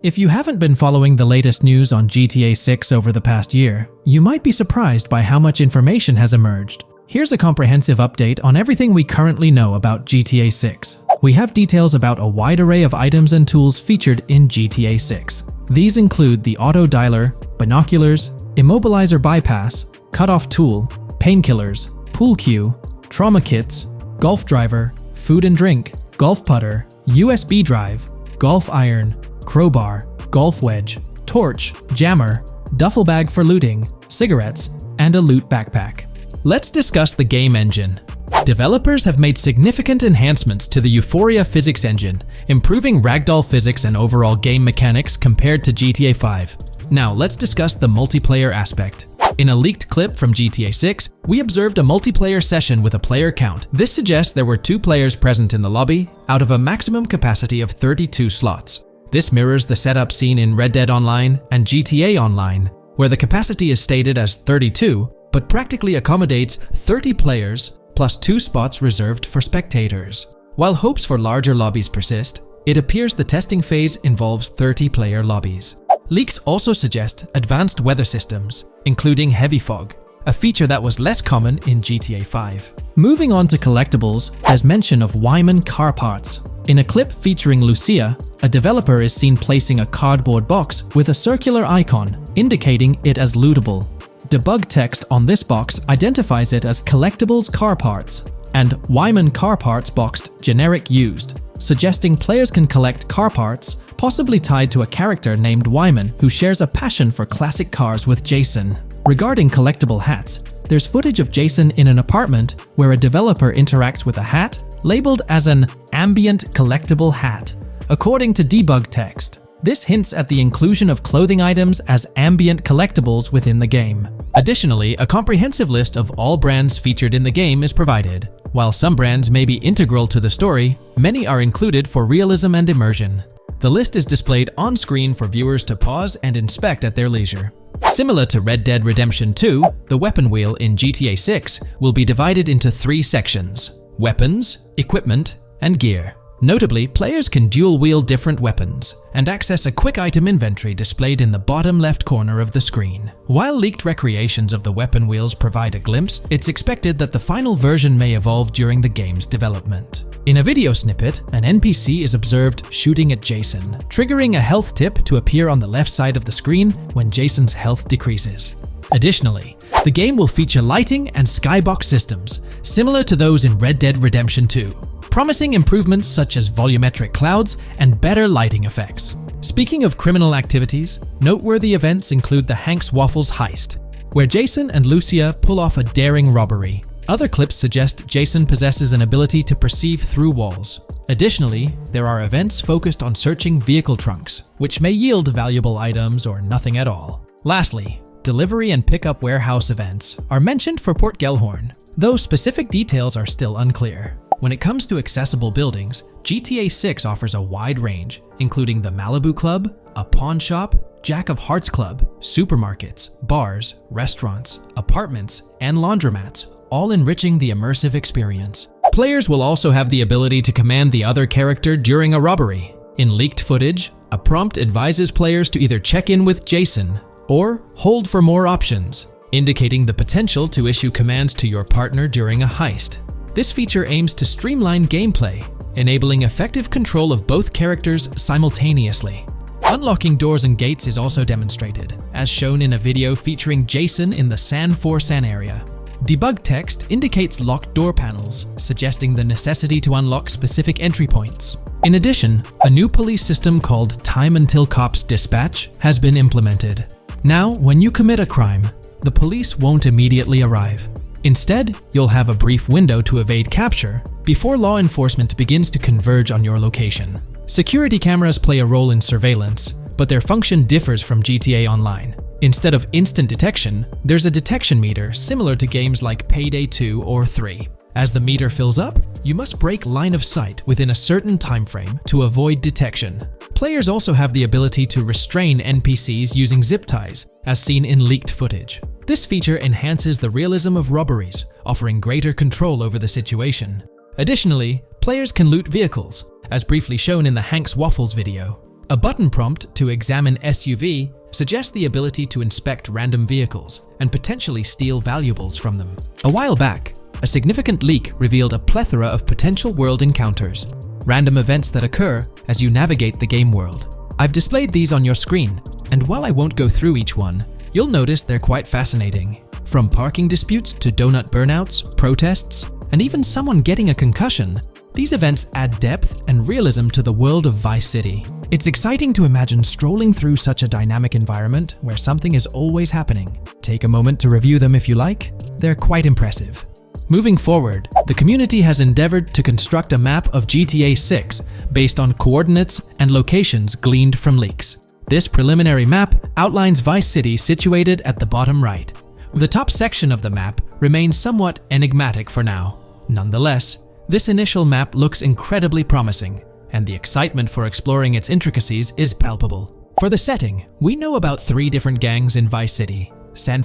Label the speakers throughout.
Speaker 1: If you haven't been following the latest news on GTA 6 over the past year, you might be surprised by how much information has emerged. Here's a comprehensive update on everything we currently know about GTA 6. We have details about a wide array of items and tools featured in GTA 6. These include the auto dialer, binoculars, immobilizer bypass, cutoff tool, painkillers, pool cue, trauma kits, golf driver, food and drink, golf putter, USB drive, golf iron, crowbar, golf wedge, torch, jammer, duffel bag for looting, cigarettes, and a loot backpack. Let's discuss the game engine. Developers have made significant enhancements to the Euphoria physics engine, improving ragdoll physics and overall game mechanics compared to GTA 5. Now let's discuss the multiplayer aspect. In a leaked clip from GTA 6, we observed a multiplayer session with a player count. This suggests there were 2 players present in the lobby, out of a maximum capacity of 32 slots. This mirrors the setup seen in Red Dead Online and GTA Online, where the capacity is stated as 32, but practically accommodates 30 players plus 2 spots reserved for spectators. While hopes for larger lobbies persist, it appears the testing phase involves 30-player lobbies. Leaks also suggest advanced weather systems, including heavy fog, a feature that was less common in GTA 5. Moving on to collectibles, there's mention of Wyman car parts. In a clip featuring Lucia, a developer is seen placing a cardboard box with a circular icon, indicating it as lootable. Debug text on this box identifies it as Collectibles Car Parts and Wyman Car Parts boxed Generic Used, suggesting players can collect car parts, possibly tied to a character named Wyman who shares a passion for classic cars with Jason. Regarding collectible hats, there's footage of Jason in an apartment where a developer interacts with a hat labeled as an ambient collectible hat. According to debug text, this hints at the inclusion of clothing items as ambient collectibles within the game. Additionally, a comprehensive list of all brands featured in the game is provided. While some brands may be integral to the story, many are included for realism and immersion. The list is displayed on screen for viewers to pause and inspect at their leisure. Similar to Red Dead Redemption 2, the weapon wheel in GTA 6 will be divided into 3 sections: weapons, equipment, and gear. Notably, players can dual-wield different weapons and access a quick item inventory displayed in the bottom left corner of the screen. While leaked recreations of the weapon wheels provide a glimpse, it's expected that the final version may evolve during the game's development. In a video snippet, an NPC is observed shooting at Jason, triggering a health tip to appear on the left side of the screen when Jason's health decreases. Additionally, the game will feature lighting and skybox systems, similar to those in Red Dead Redemption 2. Promising improvements such as volumetric clouds and better lighting effects. Speaking of criminal activities, noteworthy events include the Hank's Waffles heist, where Jason and Lucia pull off a daring robbery. Other clips suggest Jason possesses an ability to perceive through walls. Additionally, there are events focused on searching vehicle trunks, which may yield valuable items or nothing at all. Lastly, delivery and pickup warehouse events are mentioned for Port Gellhorn, though specific details are still unclear. When it comes to accessible buildings, GTA 6 offers a wide range, including the Malibu Club, a pawn shop, Jack of Hearts Club, supermarkets, bars, restaurants, apartments, and laundromats, all enriching the immersive experience. Players will also have the ability to command the other character during a robbery. In leaked footage, a prompt advises players to either check in with Jason or hold for more options, indicating the potential to issue commands to your partner during a heist. This feature aims to streamline gameplay, enabling effective control of both characters simultaneously. Unlocking doors and gates is also demonstrated, as shown in a video featuring Jason in the San Forsan area. Debug text indicates locked door panels, suggesting the necessity to unlock specific entry points. In addition, a new police system called Time Until Cops Dispatch has been implemented. Now, when you commit a crime, the police won't immediately arrive. Instead, you'll have a brief window to evade capture before law enforcement begins to converge on your location. Security cameras play a role in surveillance, but their function differs from GTA Online. Instead of instant detection, there's a detection meter similar to games like Payday 2 or 3. As the meter fills up, you must break line of sight within a certain time frame to avoid detection. Players also have the ability to restrain NPCs using zip ties, as seen in leaked footage. This feature enhances the realism of robberies, offering greater control over the situation. Additionally, players can loot vehicles, as briefly shown in the Hank's Waffles video. A button prompt to examine SUV suggests the ability to inspect random vehicles and potentially steal valuables from them. A while back, a significant leak revealed a plethora of potential world encounters, random events that occur as you navigate the game world. I've displayed these on your screen, and while I won't go through each one, you'll notice they're quite fascinating. From parking disputes to donut burnouts, protests, and even someone getting a concussion, these events add depth and realism to the world of Vice City. It's exciting to imagine strolling through such a dynamic environment where something is always happening. Take a moment to review them if you like. They're quite impressive. Moving forward, the community has endeavored to construct a map of GTA 6 based on coordinates and locations gleaned from leaks. This preliminary map outlines Vice City situated at the bottom right. The top section of the map remains somewhat enigmatic for now. Nonetheless, this initial map looks incredibly promising, and the excitement for exploring its intricacies is palpable. For the setting, we know about 3 different gangs in Vice City: San,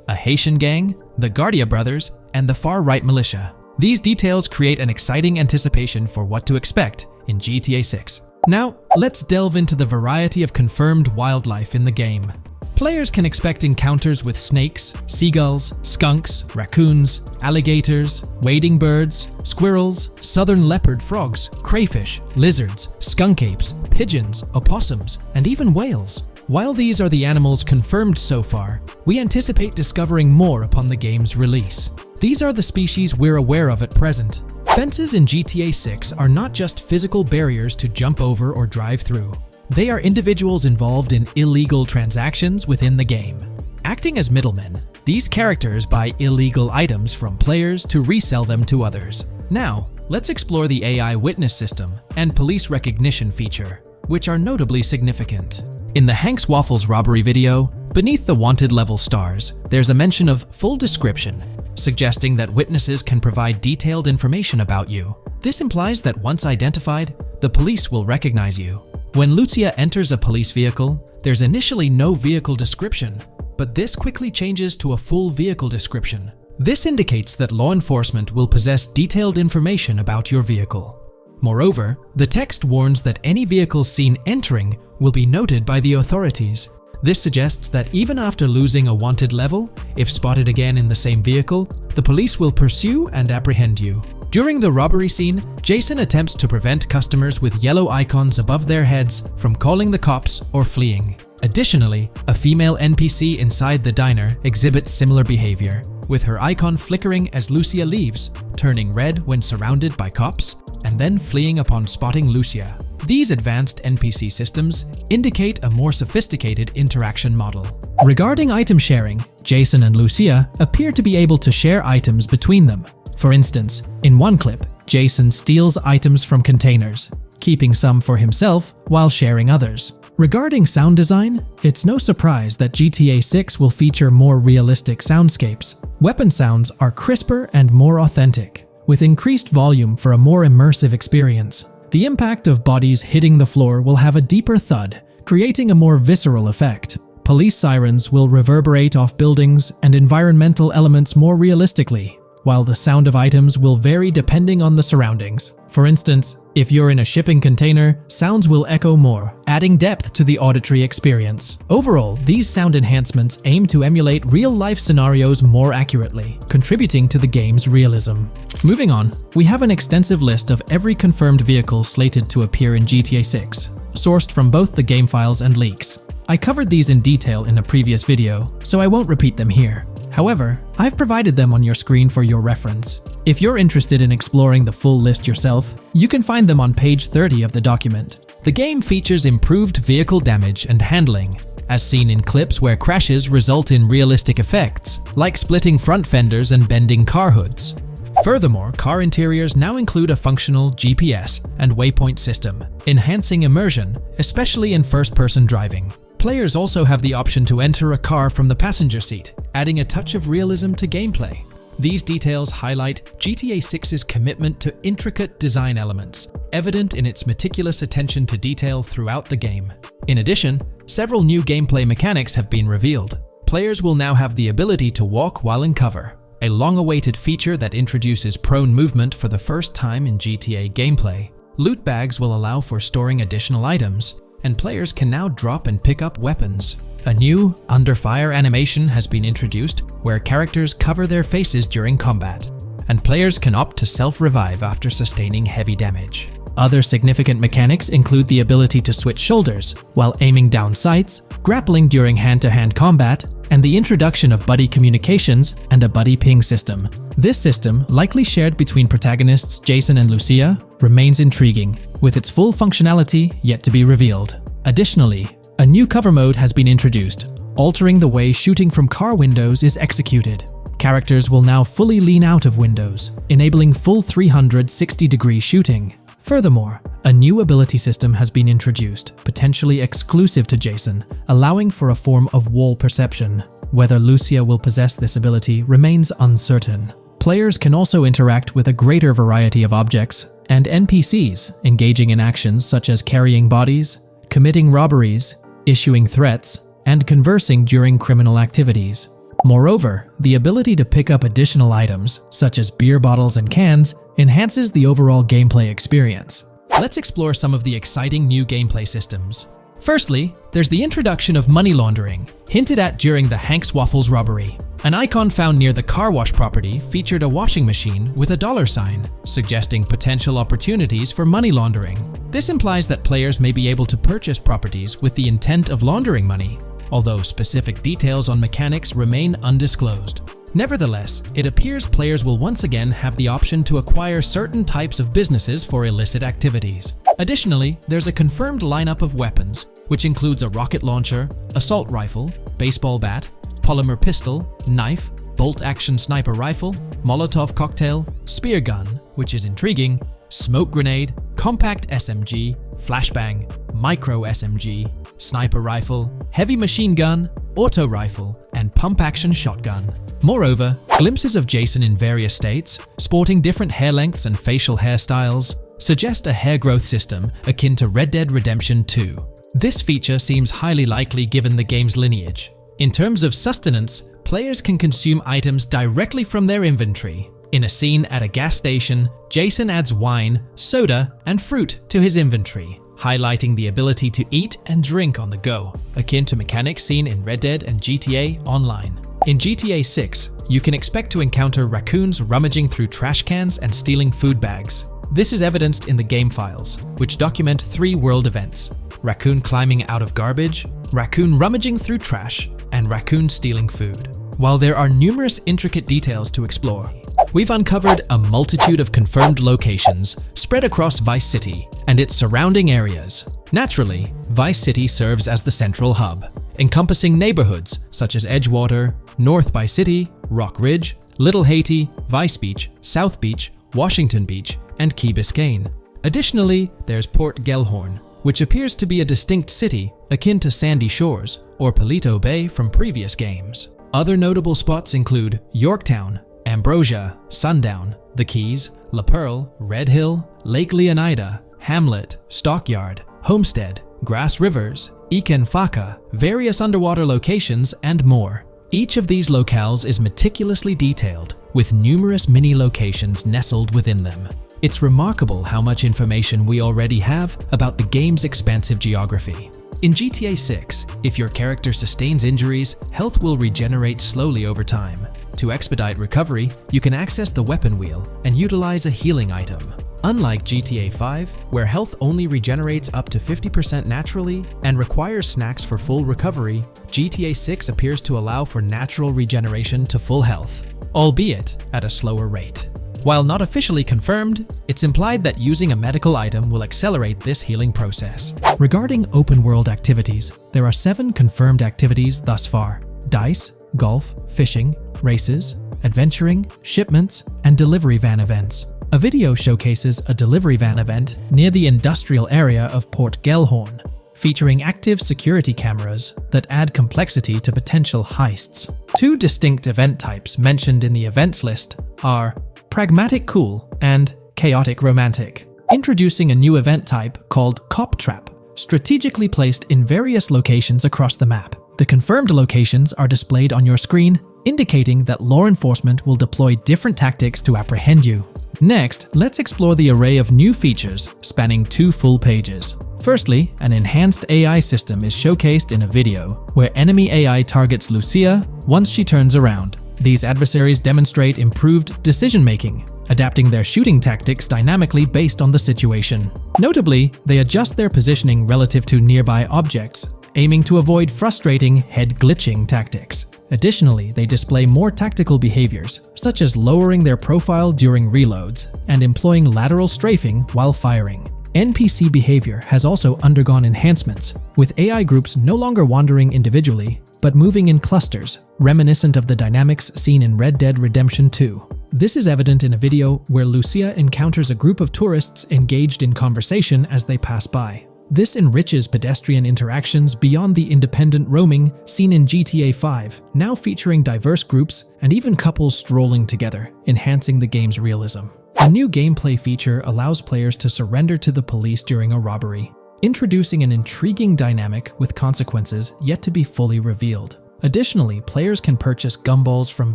Speaker 1: a Haitian gang, the Guardia Brothers, and the far-right militia. These details create an exciting anticipation for what to expect in GTA 6. Now, let's delve into the variety of confirmed wildlife in the game. Players can expect encounters with snakes, seagulls, skunks, raccoons, alligators, wading birds, squirrels, southern leopard frogs, crayfish, lizards, skunk apes, pigeons, opossums, and even whales. While these are the animals confirmed so far, we anticipate discovering more upon the game's release. These are the species we're aware of at present. Fences in GTA 6 are not just physical barriers to jump over or drive through. They are individuals involved in illegal transactions within the game. Acting as middlemen, these characters buy illegal items from players to resell them to others. Now, let's explore the AI witness system and police recognition feature, which are notably significant. In the Hank's Waffles robbery video, beneath the wanted level stars, there's a mention of full description, suggesting that witnesses can provide detailed information about you. This implies that once identified, the police will recognize you. When Lucia enters a police vehicle, there's initially no vehicle description, but this quickly changes to a full vehicle description. This indicates that law enforcement will possess detailed information about your vehicle. Moreover, the text warns that any vehicle seen entering will be noted by the authorities. This suggests that even after losing a wanted level, if spotted again in the same vehicle, the police will pursue and apprehend you. During the robbery scene, Jason attempts to prevent customers with yellow icons above their heads from calling the cops or fleeing. Additionally, a female NPC inside the diner exhibits similar behavior, with her icon flickering as Lucia leaves, turning red when surrounded by cops, and then fleeing upon spotting Lucia. These advanced NPC systems indicate a more sophisticated interaction model. Regarding item sharing, Jason and Lucia appear to be able to share items between them. For instance, in one clip, Jason steals items from containers, keeping some for himself while sharing others. Regarding sound design, it's no surprise that GTA 6 will feature more realistic soundscapes. Weapon sounds are crisper and more authentic, with increased volume for a more immersive experience. The impact of bodies hitting the floor will have a deeper thud, creating a more visceral effect. Police sirens will reverberate off buildings and environmental elements more realistically, while the sound of items will vary depending on the surroundings. For instance, if you're in a shipping container, sounds will echo more, adding depth to the auditory experience. Overall, these sound enhancements aim to emulate real-life scenarios more accurately, contributing to the game's realism. Moving on, we have an extensive list of every confirmed vehicle slated to appear in GTA 6, sourced from both the game files and leaks. I covered these in detail in a previous video, so I won't repeat them here. However, I've provided them on your screen for your reference. If you're interested in exploring the full list yourself, you can find them on page 30 of the document. The game features improved vehicle damage and handling, as seen in clips where crashes result in realistic effects, like splitting front fenders and bending car hoods. Furthermore, car interiors now include a functional GPS and waypoint system, enhancing immersion, especially in first-person driving. Players also have the option to enter a car from the passenger seat, adding a touch of realism to gameplay. These details highlight GTA 6's commitment to intricate design elements, evident in its meticulous attention to detail throughout the game. In addition, several new gameplay mechanics have been revealed. Players will now have the ability to walk while in cover, a long-awaited feature that introduces prone movement for the first time in GTA gameplay. Loot bags will allow for storing additional items, and players can now drop and pick up weapons. A new under fire animation has been introduced where characters cover their faces during combat, and players can opt to self-revive after sustaining heavy damage. Other significant mechanics include the ability to switch shoulders while aiming down sights, grappling during hand-to-hand combat, and the introduction of buddy communications and a buddy ping system. This system, likely shared between protagonists Jason and Lucia, remains intriguing, with its full functionality yet to be revealed. Additionally, a new cover mode has been introduced, altering the way shooting from car windows is executed. Characters will now fully lean out of windows, enabling full 360-degree shooting. Furthermore, a new ability system has been introduced, potentially exclusive to Jason, allowing for a form of wall perception. Whether Lucia will possess this ability remains uncertain. Players can also interact with a greater variety of objects and NPCs, engaging in actions such as carrying bodies, committing robberies, issuing threats, and conversing during criminal activities. Moreover, the ability to pick up additional items, such as beer bottles and cans, enhances the overall gameplay experience. Let's explore some of the exciting new gameplay systems. Firstly, there's the introduction of money laundering, hinted at during the Hank's Waffles robbery. An icon found near the car wash property featured a washing machine with a dollar sign, suggesting potential opportunities for money laundering. This implies that players may be able to purchase properties with the intent of laundering money, although specific details on mechanics remain undisclosed. Nevertheless, it appears players will once again have the option to acquire certain types of businesses for illicit activities. Additionally, there's a confirmed lineup of weapons, which includes a rocket launcher, assault rifle, baseball bat, polymer pistol, knife, bolt-action sniper rifle, Molotov cocktail, spear gun, which is intriguing, smoke grenade, compact SMG, flashbang, micro SMG, sniper rifle, heavy machine gun, auto rifle, and pump-action shotgun. Moreover, glimpses of Jason in various states, sporting different hair lengths and facial hairstyles, suggest a hair growth system akin to Red Dead Redemption 2. This feature seems highly likely given the game's lineage. In terms of sustenance, players can consume items directly from their inventory. In a scene at a gas station, Jason adds wine, soda, and fruit to his inventory, highlighting the ability to eat and drink on the go, akin to mechanics seen in Red Dead and GTA Online. In GTA 6, you can expect to encounter raccoons rummaging through trash cans and stealing food bags. This is evidenced in the game files, which document 3 world events: raccoon climbing out of garbage, raccoon rummaging through trash, and raccoon stealing food. While there are numerous intricate details to explore, we've uncovered a multitude of confirmed locations spread across Vice City and its surrounding areas. Naturally, Vice City serves as the central hub, encompassing neighborhoods such as Edgewater, North Vice City, Rock Ridge, Little Haiti, Vice Beach, South Beach, Washington Beach, and Key Biscayne. Additionally, there's Port Gellhorn, which appears to be a distinct city akin to Sandy Shores or Palito Bay from previous games. Other notable spots include Yorktown, Ambrosia, Sundown, The Keys, La Pearl, Red Hill, Lake Leonida, Hamlet, Stockyard, Homestead, Grass Rivers, Ikenfaka, various underwater locations, and more. Each of these locales is meticulously detailed, with numerous mini-locations nestled within them. It's remarkable how much information we already have about the game's expansive geography. In GTA 6, if your character sustains injuries, health will regenerate slowly over time. To expedite recovery, you can access the weapon wheel and utilize a healing item. Unlike GTA 5, where health only regenerates up to 50% naturally and requires snacks for full recovery, GTA 6 appears to allow for natural regeneration to full health, albeit at a slower rate. While not officially confirmed, it's implied that using a medical item will accelerate this healing process. Regarding open-world activities, there are 7 confirmed activities thus far: dice, golf, fishing, races, adventuring, shipments, and delivery van events. A video showcases a delivery van event near the industrial area of Port Gellhorn, featuring active security cameras that add complexity to potential heists. 2 distinct event types mentioned in the events list are Pragmatic Cool and Chaotic Romantic, introducing a new event type called Cop Trap, strategically placed in various locations across the map. The confirmed locations are displayed on your screen, indicating that law enforcement will deploy different tactics to apprehend you. Next, let's explore the array of new features spanning 2 full pages. Firstly, an enhanced AI system is showcased in a video, where enemy AI targets Lucia once she turns around. These adversaries demonstrate improved decision-making, adapting their shooting tactics dynamically based on the situation. Notably, they adjust their positioning relative to nearby objects, aiming to avoid frustrating head-glitching tactics. Additionally, they display more tactical behaviors, such as lowering their profile during reloads and employing lateral strafing while firing. NPC behavior has also undergone enhancements, with AI groups no longer wandering individually, but moving in clusters, reminiscent of the dynamics seen in Red Dead Redemption 2. This is evident in a video where Lucia encounters a group of tourists engaged in conversation as they pass by. This enriches pedestrian interactions beyond the independent roaming seen in GTA 5, now featuring diverse groups and even couples strolling together, enhancing the game's realism. A new gameplay feature allows players to surrender to the police during a robbery, introducing an intriguing dynamic with consequences yet to be fully revealed. Additionally, players can purchase gumballs from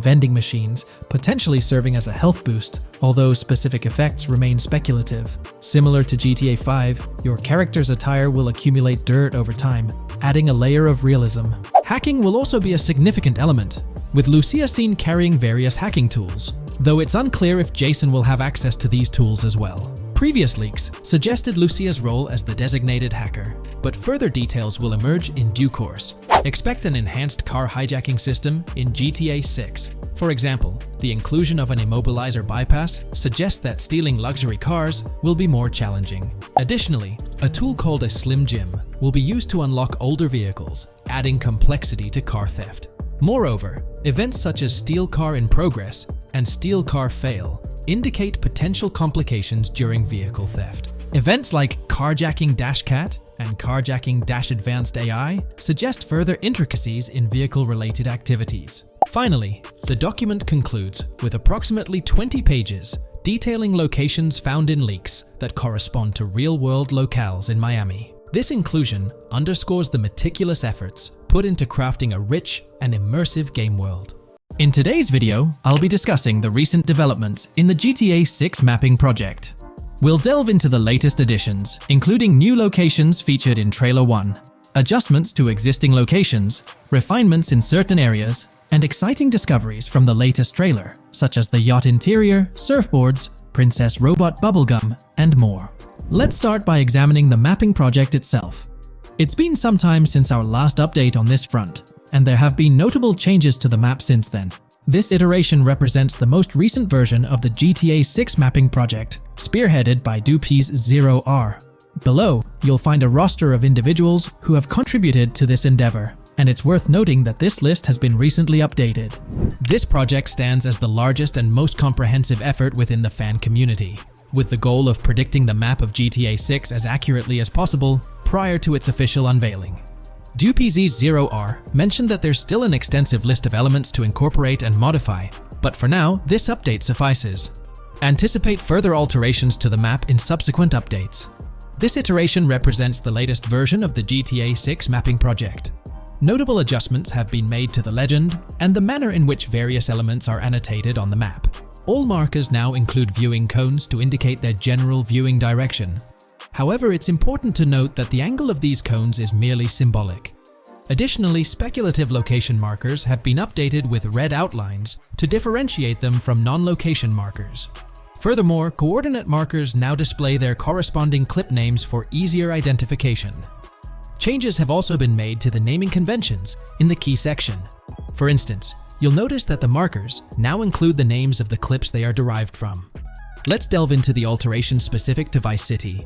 Speaker 1: vending machines, potentially serving as a health boost, although specific effects remain speculative. Similar to GTA 5, your character's attire will accumulate dirt over time, adding a layer of realism. Hacking will also be a significant element, with Lucia seen carrying various hacking tools, though it's unclear if Jason will have access to these tools as well. Previous leaks suggested Lucia's role as the designated hacker, but further details will emerge in due course. Expect an enhanced car hijacking system in GTA 6. For example, the inclusion of an immobilizer bypass suggests that stealing luxury cars will be more challenging. Additionally, a tool called a Slim Jim will be used to unlock older vehicles, adding complexity to car theft. Moreover, events such as Steal Car in Progress and Steal Car Fail indicate potential complications during vehicle theft. Events like Carjacking Cat and Carjacking Advanced AI suggest further intricacies in vehicle-related activities. Finally, the document concludes with approximately 20 pages detailing locations found in leaks that correspond to real-world locales in Miami. This inclusion underscores the meticulous efforts put into crafting a rich and immersive game world. In today's video, I'll be discussing the recent developments in the GTA 6 mapping project. We'll delve into the latest additions, including new locations featured in Trailer 1, adjustments to existing locations, refinements in certain areas, and exciting discoveries from the latest trailer, such as the yacht interior, surfboards, Princess Robot bubblegum, and more. Let's start by examining the mapping project itself. It's been some time since our last update on this front, and there have been notable changes to the map since then. This iteration represents the most recent version of the GTA 6 mapping project, spearheaded by Dupee's 0R. Below, you'll find a roster of individuals who have contributed to this endeavor, and it's worth noting that this list has been recently updated. This project stands as the largest and most comprehensive effort within the fan community, with the goal of predicting the map of GTA 6 as accurately as possible prior to its official unveiling. Dupee's 0R mentioned that there's still an extensive list of elements to incorporate and modify, but for now, this update suffices. Anticipate further alterations to the map in subsequent updates. This iteration represents the latest version of the GTA 6 mapping project. Notable adjustments have been made to the legend and the manner in which various elements are annotated on the map. All markers now include viewing cones to indicate their general viewing direction. However, it's important to note that the angle of these cones is merely symbolic. Additionally, speculative location markers have been updated with red outlines to differentiate them from non-location markers. Furthermore, coordinate markers now display their corresponding clip names for easier identification. Changes have also been made to the naming conventions in the key section. For instance, you'll notice that the markers now include the names of the clips they are derived from. Let's delve into the alterations specific to Vice City.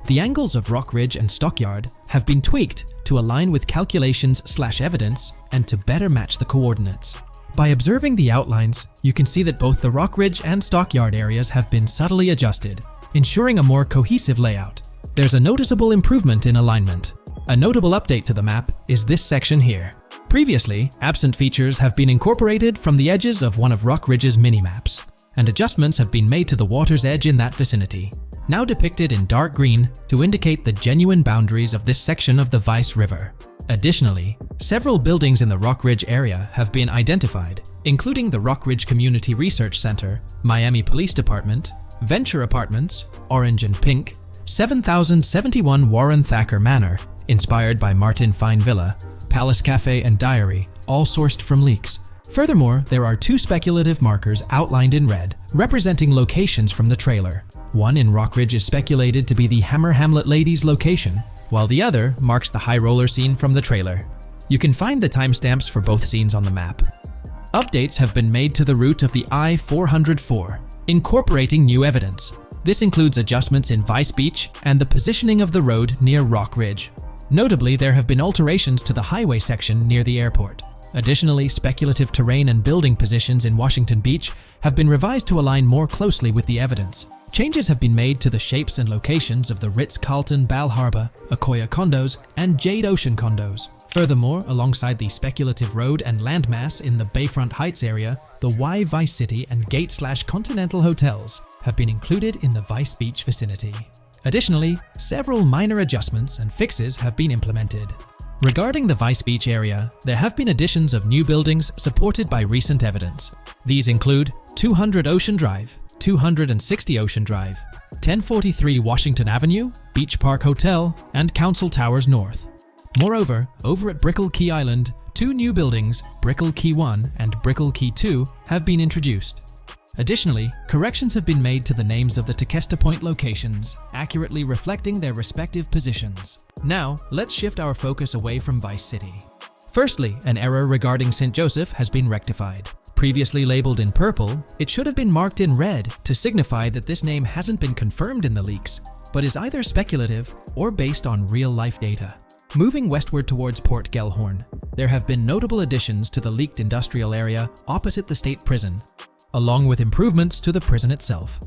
Speaker 1: The angles of Rock Ridge and Stockyard have been tweaked to align with calculations/evidence and to better match the coordinates. By observing the outlines, you can see that both the Rock Ridge and Stockyard areas have been subtly adjusted, ensuring a more cohesive layout. There's a noticeable improvement in alignment. A notable update to the map is this section here. Previously, absent features have been incorporated from the edges of one of Rock Ridge's mini-maps, and adjustments have been made to the water's edge in that vicinity, now depicted in dark green to indicate the genuine boundaries of this section of the Vice River. Additionally, several buildings in the Rock Ridge area have been identified, including the Rock Ridge Community Research Center, Miami Police Department, Venture Apartments, orange and pink, 7071 Warren Thacker Manor, inspired by Martin Fine Villa, Palace Cafe and Diary, all sourced from leaks. Furthermore, there are 2 speculative markers outlined in red, representing locations from the trailer. One in Rockridge is speculated to be the Hammer Hamlet Ladies location, while the other marks the high roller scene from the trailer. You can find the timestamps for both scenes on the map. Updates have been made to the route of the I-404, incorporating new evidence. This includes adjustments in Vice Beach and the positioning of the road near Rock Ridge. Notably, there have been alterations to the highway section near the airport. Additionally, speculative terrain and building positions in Washington Beach have been revised to align more closely with the evidence. Changes have been made to the shapes and locations of the Ritz-Carlton Bal Harbour, Akoya condos, and Jade Ocean condos. Furthermore, alongside the speculative road and landmass in the Bayfront Heights area, the Y Vice City and Gate/Continental hotels have been included in the Vice Beach vicinity. Additionally, several minor adjustments and fixes have been implemented. Regarding the Vice Beach area, there have been additions of new buildings supported by recent evidence. These include 200 Ocean Drive, 260 Ocean Drive, 1043 Washington Avenue, Beach Park Hotel, and Council Towers North. Moreover, over at Brickell Key Island, 2 new buildings, Brickell Key 1 and Brickell Key 2, have been introduced. Additionally, corrections have been made to the names of the Tequesta Point locations, accurately reflecting their respective positions. Now, let's shift our focus away from Vice City. Firstly, an error regarding St. Joseph has been rectified. Previously labeled in purple, it should have been marked in red to signify that this name hasn't been confirmed in the leaks, but is either speculative or based on real-life data. Moving westward towards Port Gellhorn, there have been notable additions to the leaked industrial area opposite the state prison, along with improvements to the prison itself.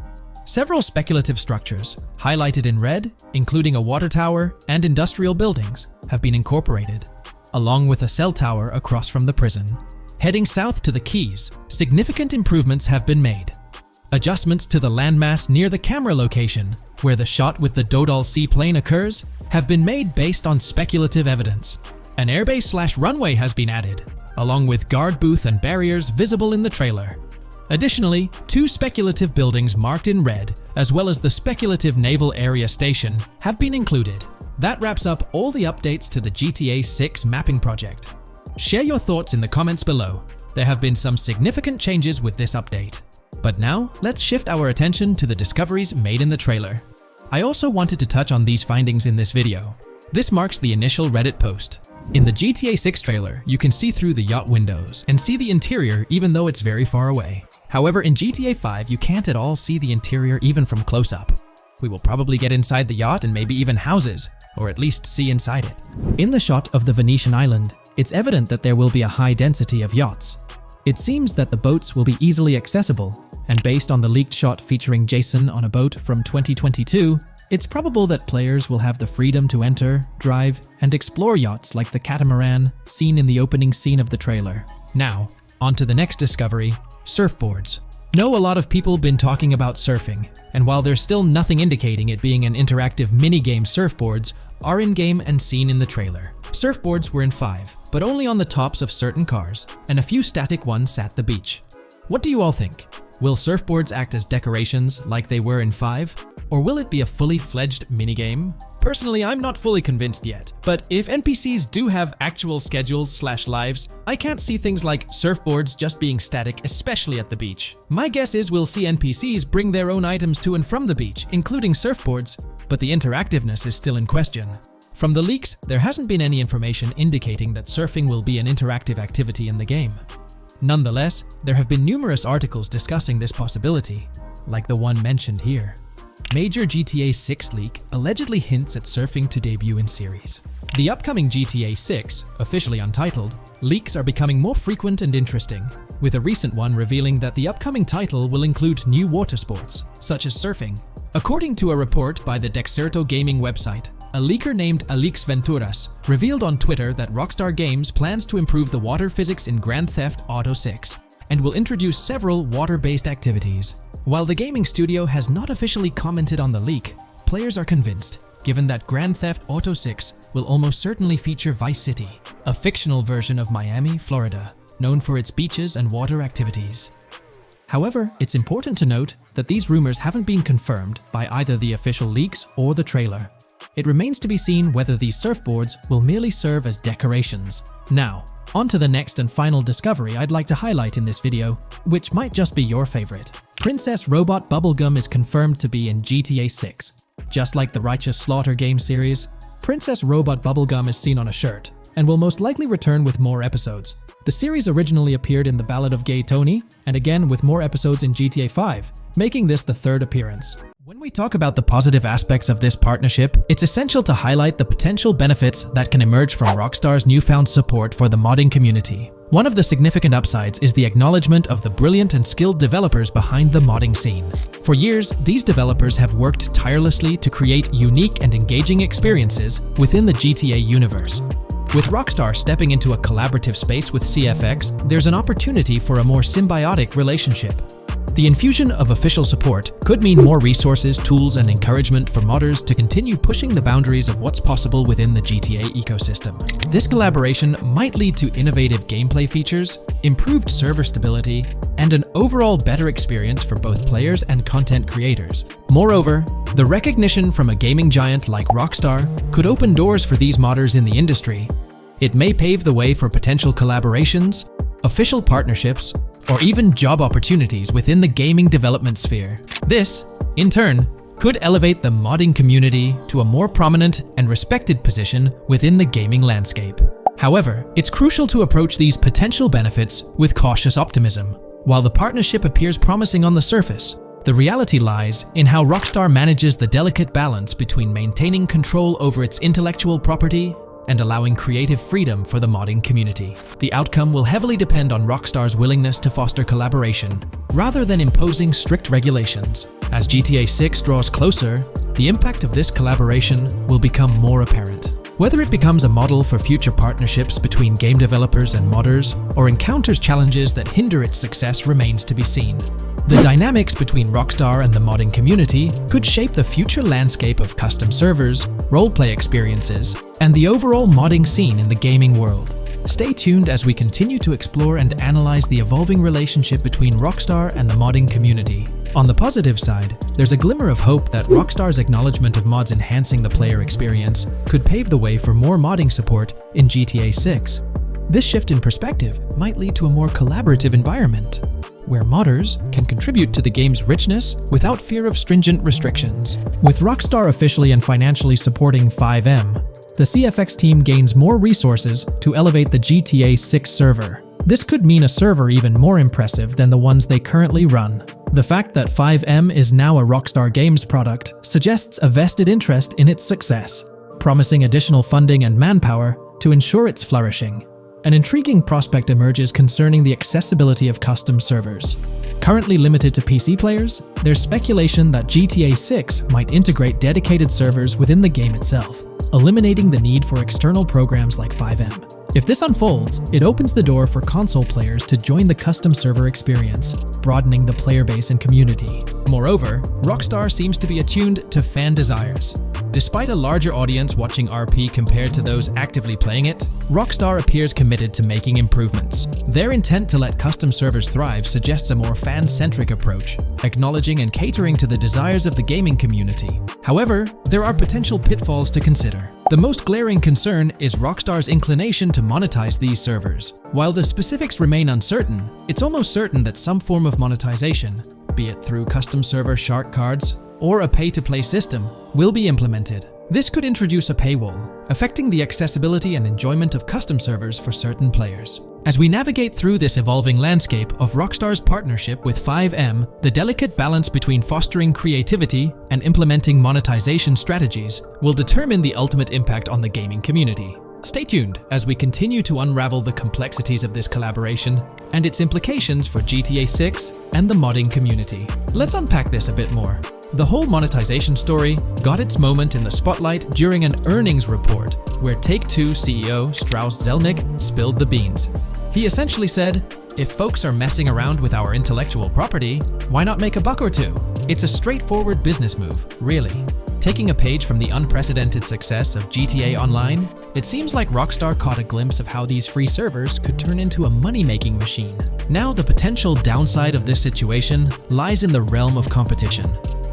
Speaker 1: Several speculative structures, highlighted in red, including a water tower and industrial buildings, have been incorporated, along with a cell tower across from the prison. Heading south to the Keys, significant improvements have been made. Adjustments to the landmass near the camera location, where the shot with the Dodal seaplane occurs, have been made based on speculative evidence. An airbase/runway has been added, along with guard booth and barriers visible in the trailer. Additionally, 2 speculative buildings marked in red, as well as the speculative Naval Area Station, have been included. That wraps up all the updates to the GTA 6 mapping project. Share your thoughts in the comments below. There have been some significant changes with this update. But now, let's shift our attention to the discoveries made in the trailer. I also wanted to touch on these findings in this video. This marks the initial Reddit post. In the GTA 6 trailer, you can see through the yacht windows and see the interior even though it's very far away. However, in GTA 5, you can't at all see the interior even from close up. We will probably get inside the yacht and maybe even houses, or at least see inside it. In the shot of the Venetian island, it's evident that there will be a high density of yachts. It seems that the boats will be easily accessible, and based on the leaked shot featuring Jason on a boat from 2022, it's probable that players will have the freedom to enter, drive, and explore yachts like the catamaran seen in the opening scene of the trailer. Now, on to the next discovery, surfboards. Know a lot of people been talking about surfing, and while there's still nothing indicating it being an interactive minigame, surfboards are in-game and seen in the trailer. Surfboards were in 5, but only on the tops of certain cars, and a few static ones at the beach. What do you all think? Will surfboards act as decorations like they were in 5? Or will it be a fully fledged minigame? Personally, I'm not fully convinced yet, but if NPCs do have actual schedules/lives, I can't see things like surfboards just being static, especially at the beach. My guess is we'll see NPCs bring their own items to and from the beach, including surfboards, but the interactiveness is still in question. From the leaks, there hasn't been any information indicating that surfing will be an interactive activity in the game. Nonetheless, there have been numerous articles discussing this possibility, like the one mentioned here. Major GTA 6 leak allegedly hints at surfing to debut in series. The upcoming GTA 6, officially untitled, leaks are becoming more frequent and interesting, with a recent one revealing that the upcoming title will include new water sports, such as surfing. According to a report by the Dexerto gaming website, a leaker named Alix Venturas revealed on Twitter that Rockstar Games plans to improve the water physics in Grand Theft Auto 6 and will introduce several water-based activities. While the gaming studio has not officially commented on the leak, players are convinced, given that Grand Theft Auto 6 will almost certainly feature Vice City, a fictional version of Miami, Florida, known for its beaches and water activities. However, it's important to note that these rumors haven't been confirmed by either the official leaks or the trailer. It remains to be seen whether these surfboards will merely serve as decorations. Now, on to the next and final discovery I'd like to highlight in this video, which might just be your favorite. Princess Robot Bubblegum is confirmed to be in GTA 6. Just like the Righteous Slaughter game series, Princess Robot Bubblegum is seen on a shirt, and will most likely return with more episodes. The series originally appeared in The Ballad of Gay Tony, and again with more episodes in GTA 5, making this the third appearance. When we talk about the positive aspects of this partnership, it's essential to highlight the potential benefits that can emerge from Rockstar's newfound support for the modding community. One of the significant upsides is the acknowledgement of the brilliant and skilled developers behind the modding scene. For years, these developers have worked tirelessly to create unique and engaging experiences within the GTA universe. With Rockstar stepping into a collaborative space with CFX, there's an opportunity for a more symbiotic relationship. The infusion of official support could mean more resources, tools, and encouragement for modders to continue pushing the boundaries of what's possible within the GTA ecosystem. This collaboration might lead to innovative gameplay features, improved server stability, and an overall better experience for both players and content creators. Moreover, the recognition from a gaming giant like Rockstar could open doors for these modders in the industry. It may pave the way for potential collaborations, official partnerships, or even job opportunities within the gaming development sphere. This, in turn, could elevate the modding community to a more prominent and respected position within the gaming landscape. However, it's crucial to approach these potential benefits with cautious optimism. While the partnership appears promising on the surface, the reality lies in how Rockstar manages the delicate balance between maintaining control over its intellectual property and allowing creative freedom for the modding community. The outcome will heavily depend on Rockstar's willingness to foster collaboration, rather than imposing strict regulations. As GTA 6 draws closer, the impact of this collaboration will become more apparent. Whether it becomes a model for future partnerships between game developers and modders, or encounters challenges that hinder its success remains to be seen. The dynamics between Rockstar and the modding community could shape the future landscape of custom servers, roleplay experiences, and the overall modding scene in the gaming world. Stay tuned as we continue to explore and analyze the evolving relationship between Rockstar and the modding community. On the positive side, there's a glimmer of hope that Rockstar's acknowledgement of mods enhancing the player experience could pave the way for more modding support in GTA 6. This shift in perspective might lead to a more collaborative environment, where modders can contribute to the game's richness without fear of stringent restrictions. With Rockstar officially and financially supporting 5M, the CFX team gains more resources to elevate the GTA 6 server. This could mean a server even more impressive than the ones they currently run. The fact that 5M is now a Rockstar Games product suggests a vested interest in its success, promising additional funding and manpower to ensure its flourishing. An intriguing prospect emerges concerning the accessibility of custom servers. Currently limited to PC players, there's speculation that GTA 6 might integrate dedicated servers within the game itself, eliminating the need for external programs like 5M. If this unfolds, it opens the door for console players to join the custom server experience, broadening the player base and community. Moreover, Rockstar seems to be attuned to fan desires. Despite a larger audience watching RP compared to those actively playing it, Rockstar appears committed to making improvements. Their intent to let custom servers thrive suggests a more fan-centric approach, acknowledging and catering to the desires of the gaming community. However, there are potential pitfalls to consider. The most glaring concern is Rockstar's inclination to monetize these servers. While the specifics remain uncertain, it's almost certain that some form of monetization, be it through custom server shark cards or a pay-to-play system, will be implemented. This could introduce a paywall, affecting the accessibility and enjoyment of custom servers for certain players. As we navigate through this evolving landscape of Rockstar's partnership with 5M, the delicate balance between fostering creativity and implementing monetization strategies will determine the ultimate impact on the gaming community. Stay tuned as we continue to unravel the complexities of this collaboration and its implications for GTA 6 and the modding community. Let's unpack this a bit more. The whole monetization story got its moment in the spotlight during an earnings report where Take-Two CEO Strauss Zelnick spilled the beans. He essentially said, "If folks are messing around with our intellectual property, why not make a buck or two?" It's a straightforward business move, really. Taking a page from the unprecedented success of GTA Online, It seems like Rockstar caught a glimpse of how these free servers could turn into a money-making machine. Now, the potential downside of this situation lies in the realm of competition.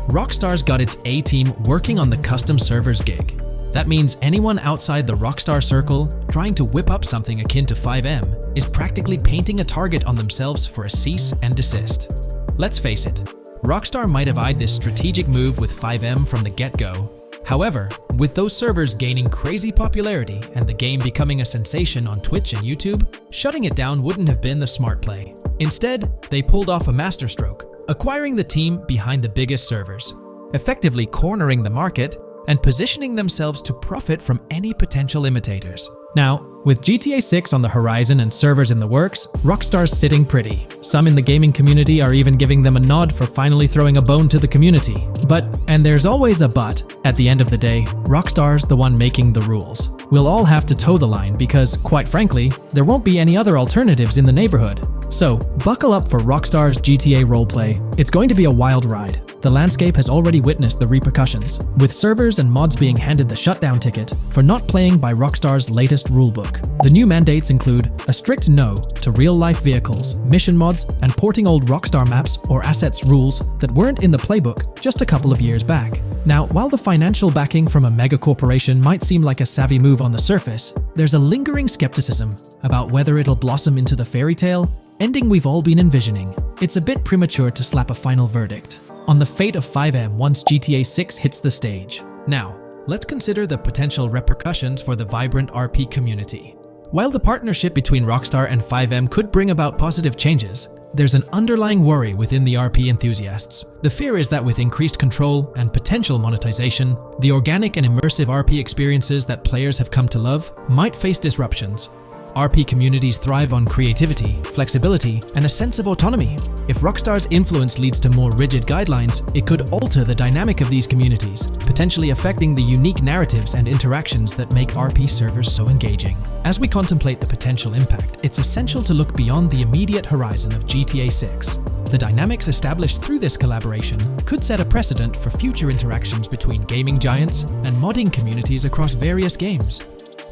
Speaker 1: Rockstar's got its A-team working on the custom servers gig. That means anyone outside the Rockstar circle trying to whip up something akin to 5M is practically painting a target on themselves for a cease and desist. Let's face it, Rockstar might have eyed this strategic move with 5M from the get-go. However, with those servers gaining crazy popularity and the game becoming a sensation on Twitch and YouTube, shutting it down wouldn't have been the smart play. Instead, they pulled off a masterstroke, acquiring the team behind the biggest servers, effectively cornering the market and positioning themselves to profit from any potential imitators. Now, with GTA 6 on the horizon and servers in the works, Rockstar's sitting pretty. Some in the gaming community are even giving them a nod for finally throwing a bone to the community. But, and there's always a but, at the end of the day, Rockstar's the one making the rules. We'll all have to toe the line because, quite frankly, there won't be any other alternatives in the neighborhood. So, buckle up for Rockstar's GTA roleplay. It's going to be a wild ride. The landscape has already witnessed the repercussions, with servers and mods being handed the shutdown ticket for not playing by Rockstar's latest rulebook. The new mandates include a strict no to real-life vehicles, mission mods, and porting old Rockstar maps or assets rules that weren't in the playbook just a couple of years back. Now, while the financial backing from a mega corporation might seem like a savvy move on the surface, there's a lingering skepticism about whether it'll blossom into the fairy tale ending we've all been envisioning. It's a bit premature to slap a final verdict on the fate of 5M once GTA 6 hits the stage. Now, let's consider the potential repercussions for the vibrant RP community. While the partnership between Rockstar and 5M could bring about positive changes, there's an underlying worry within the RP enthusiasts. The fear is that with increased control and potential monetization, the organic and immersive RP experiences that players have come to love might face disruptions. RP communities thrive on creativity, flexibility, and a sense of autonomy. If Rockstar's influence leads to more rigid guidelines, it could alter the dynamic of these communities, potentially affecting the unique narratives and interactions that make RP servers so engaging. As we contemplate the potential impact, it's essential to look beyond the immediate horizon of GTA 6. The dynamics established through this collaboration could set a precedent for future interactions between gaming giants and modding communities across various games.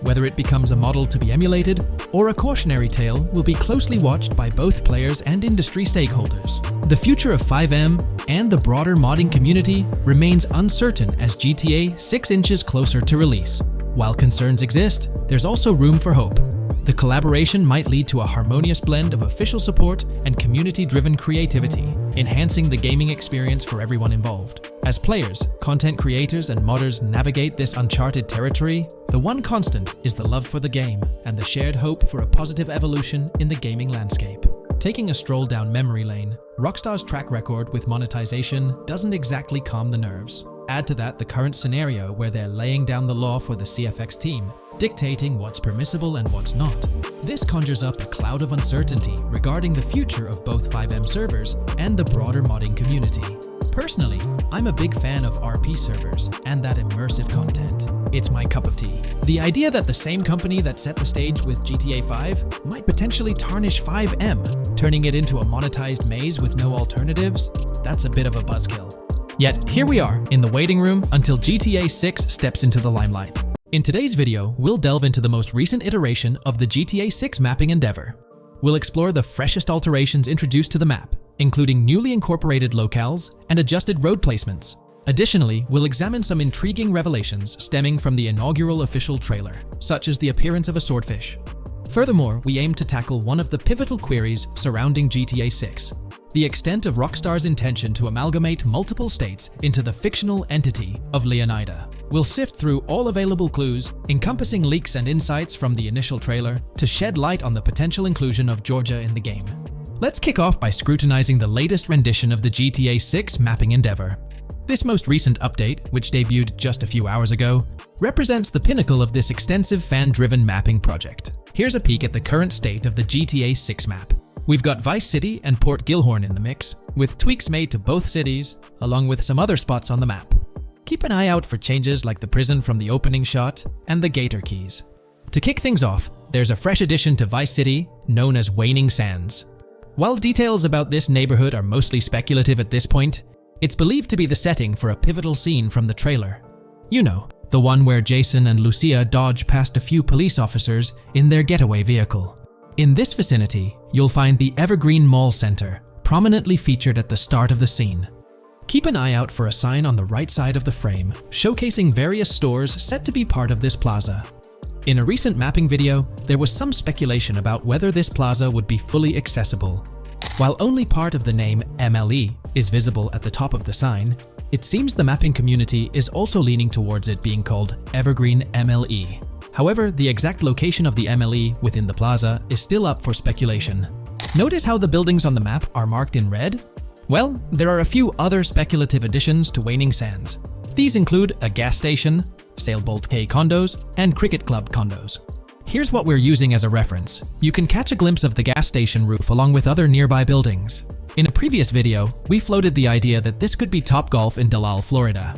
Speaker 1: Whether it becomes a model to be emulated or a cautionary tale will be closely watched by both players and industry stakeholders. The future of 5M and the broader modding community remains uncertain as GTA 6 inches closer to release. While concerns exist, there's also room for hope. The collaboration might lead to a harmonious blend of official support and community-driven creativity, enhancing the gaming experience for everyone involved. As players, content creators, and modders navigate this uncharted territory, the one constant is the love for the game and the shared hope for a positive evolution in the gaming landscape. Taking a stroll down memory lane, Rockstar's track record with monetization doesn't exactly calm the nerves. Add to that the current scenario where they're laying down the law for the CFX team, dictating what's permissible and what's not. This conjures up a cloud of uncertainty regarding the future of both 5M servers and the broader modding community. Personally, I'm a big fan of RP servers and that immersive content. It's my cup of tea. The idea that the same company that set the stage with GTA 5 might potentially tarnish 5M, turning it into a monetized maze with no alternatives, that's a bit of a buzzkill. Yet, here we are, in the waiting room until GTA 6 steps into the limelight. In today's video, we'll delve into the most recent iteration of the GTA 6 mapping endeavor. We'll explore the freshest alterations introduced to the map, including newly incorporated locales and adjusted road placements. Additionally, we'll examine some intriguing revelations stemming from the inaugural official trailer, such as the appearance of a swordfish. Furthermore, we aim to tackle one of the pivotal queries surrounding GTA 6, the extent of Rockstar's intention to amalgamate multiple states into the fictional entity of Leonida. We'll sift through all available clues, encompassing leaks and insights from the initial trailer, to shed light on the potential inclusion of Georgia in the game. Let's kick off by scrutinizing the latest rendition of the GTA 6 mapping endeavor. This most recent update, which debuted just a few hours ago, represents the pinnacle of this extensive fan-driven mapping project. Here's a peek at the current state of the GTA 6 map. We've got Vice City and Port Gilhorn in the mix, with tweaks made to both cities, along with some other spots on the map. Keep an eye out for changes like the prison from the opening shot and the Gator Keys. To kick things off, there's a fresh addition to Vice City known as Waning Sands. While details about this neighborhood are mostly speculative at this point, it's believed to be the setting for a pivotal scene from the trailer. You know, the one where Jason and Lucia dodge past a few police officers in their getaway vehicle. In this vicinity, you'll find the Evergreen Mall Center, prominently featured at the start of the scene. Keep an eye out for a sign on the right side of the frame, showcasing various stores set to be part of this plaza. In a recent mapping video, there was some speculation about whether this plaza would be fully accessible. While only part of the name MLE is visible at the top of the sign, it seems the mapping community is also leaning towards it being called Evergreen MLE. However, the exact location of the MLE within the plaza is still up for speculation. Notice how the buildings on the map are marked in red? Well, there are a few other speculative additions to Waning Sands. These include a gas station, Sailbolt K condos, and Cricket Club condos. Here's what we're using as a reference. You can catch a glimpse of the gas station roof along with other nearby buildings. In a previous video, we floated the idea that this could be Topgolf in Dalal, Florida.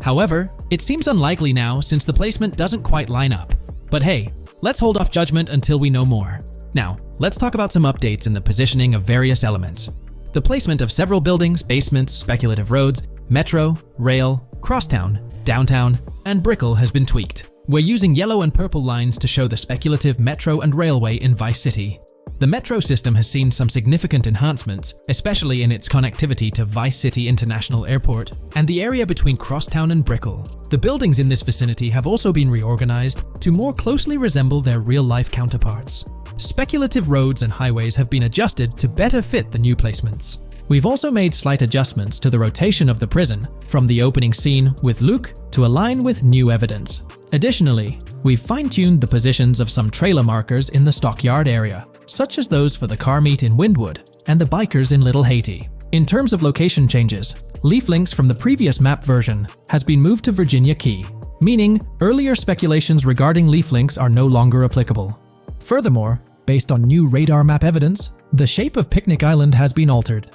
Speaker 1: However, it seems unlikely now since the placement doesn't quite line up. But hey, let's hold off judgment until we know more. Now, let's talk about some updates in the positioning of various elements. The placement of several buildings, basements, speculative roads, metro, rail, crosstown, downtown, and Brickell has been tweaked. We're using yellow and purple lines to show the speculative metro and railway in Vice City. The metro system has seen some significant enhancements, especially in its connectivity to Vice City International Airport and the area between Crosstown and Brickell. The buildings in this vicinity have also been reorganized to more closely resemble their real-life counterparts. Speculative roads and highways have been adjusted to better fit the new placements. We've also made slight adjustments to the rotation of the prison from the opening scene with Luke to align with new evidence. Additionally, we've fine-tuned the positions of some trailer markers in the stockyard area, such as those for the car meet in Windwood and the bikers in Little Haiti. In terms of location changes, Leaf Links from the previous map version has been moved to Virginia Key, meaning earlier speculations regarding Leaf Links are no longer applicable. Furthermore, based on new radar map evidence, the shape of Picnic Island has been altered.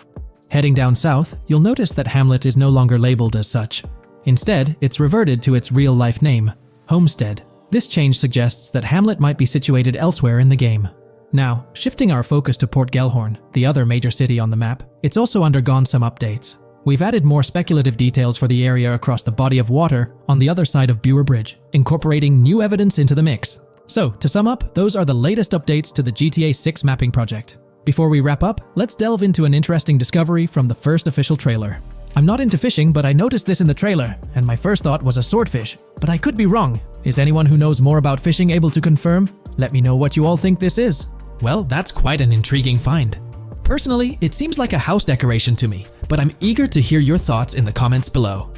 Speaker 1: Heading down south, you'll notice that Hamlet is no longer labeled as such. Instead, it's reverted to its real-life name, Homestead. This change suggests that Hamlet might be situated elsewhere in the game. Now, shifting our focus to Port Gellhorn, the other major city on the map, it's also undergone some updates. We've added more speculative details for the area across the body of water on the other side of Buer Bridge, incorporating new evidence into the mix. So, to sum up, those are the latest updates to the GTA 6 mapping project. Before we wrap up, let's delve into an interesting discovery from the first official trailer. I'm not into fishing, but I noticed this in the trailer, and my first thought was a swordfish. But I could be wrong. Is anyone who knows more about fishing able to confirm? Let me know what you all think this is. Well, that's quite an intriguing find. Personally, it seems like a house decoration to me, but I'm eager to hear your thoughts in the comments below.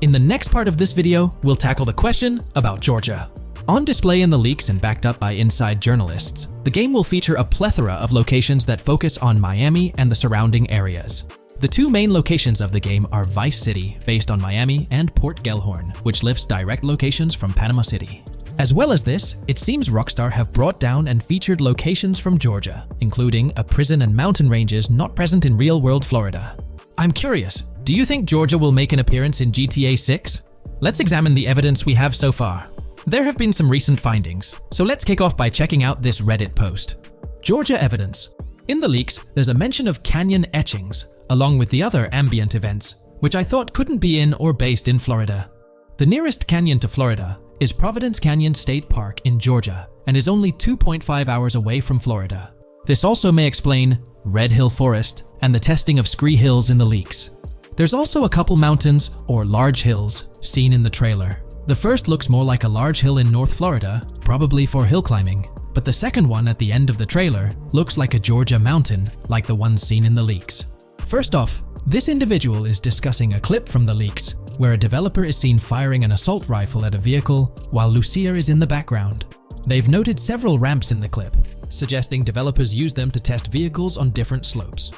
Speaker 1: In the next part of this video, we'll tackle the question about Georgia. On display in the leaks and backed up by inside journalists, the game will feature a plethora of locations that focus on Miami and the surrounding areas. The two main locations of the game are Vice City, based on Miami, and Port Gellhorn, which lifts direct locations from Panama City. As well as this, it seems Rockstar have brought down and featured locations from Georgia, including a prison and mountain ranges not present in real-world Florida. I'm curious, do you think Georgia will make an appearance in GTA 6? Let's examine the evidence we have so far. There have been some recent findings, so let's kick off by checking out this Reddit post. Georgia evidence. In the leaks, there's a mention of canyon etchings, along with the other ambient events, which I thought couldn't be in or based in Florida. The nearest canyon to Florida is Providence Canyon State Park in Georgia and is only 2.5 hours away from Florida. This also may explain Red Hill Forest and the testing of Scree Hills in the leaks. There's also a couple mountains or large hills seen in the trailer. The first looks more like a large hill in North Florida, probably for hill climbing, but the second one at the end of the trailer looks like a Georgia mountain, like the one seen in the leaks. First off, this individual is discussing a clip from the leaks, where a developer is seen firing an assault rifle at a vehicle while Lucia is in the background. They've noted several ramps in the clip, suggesting developers use them to test vehicles on different slopes.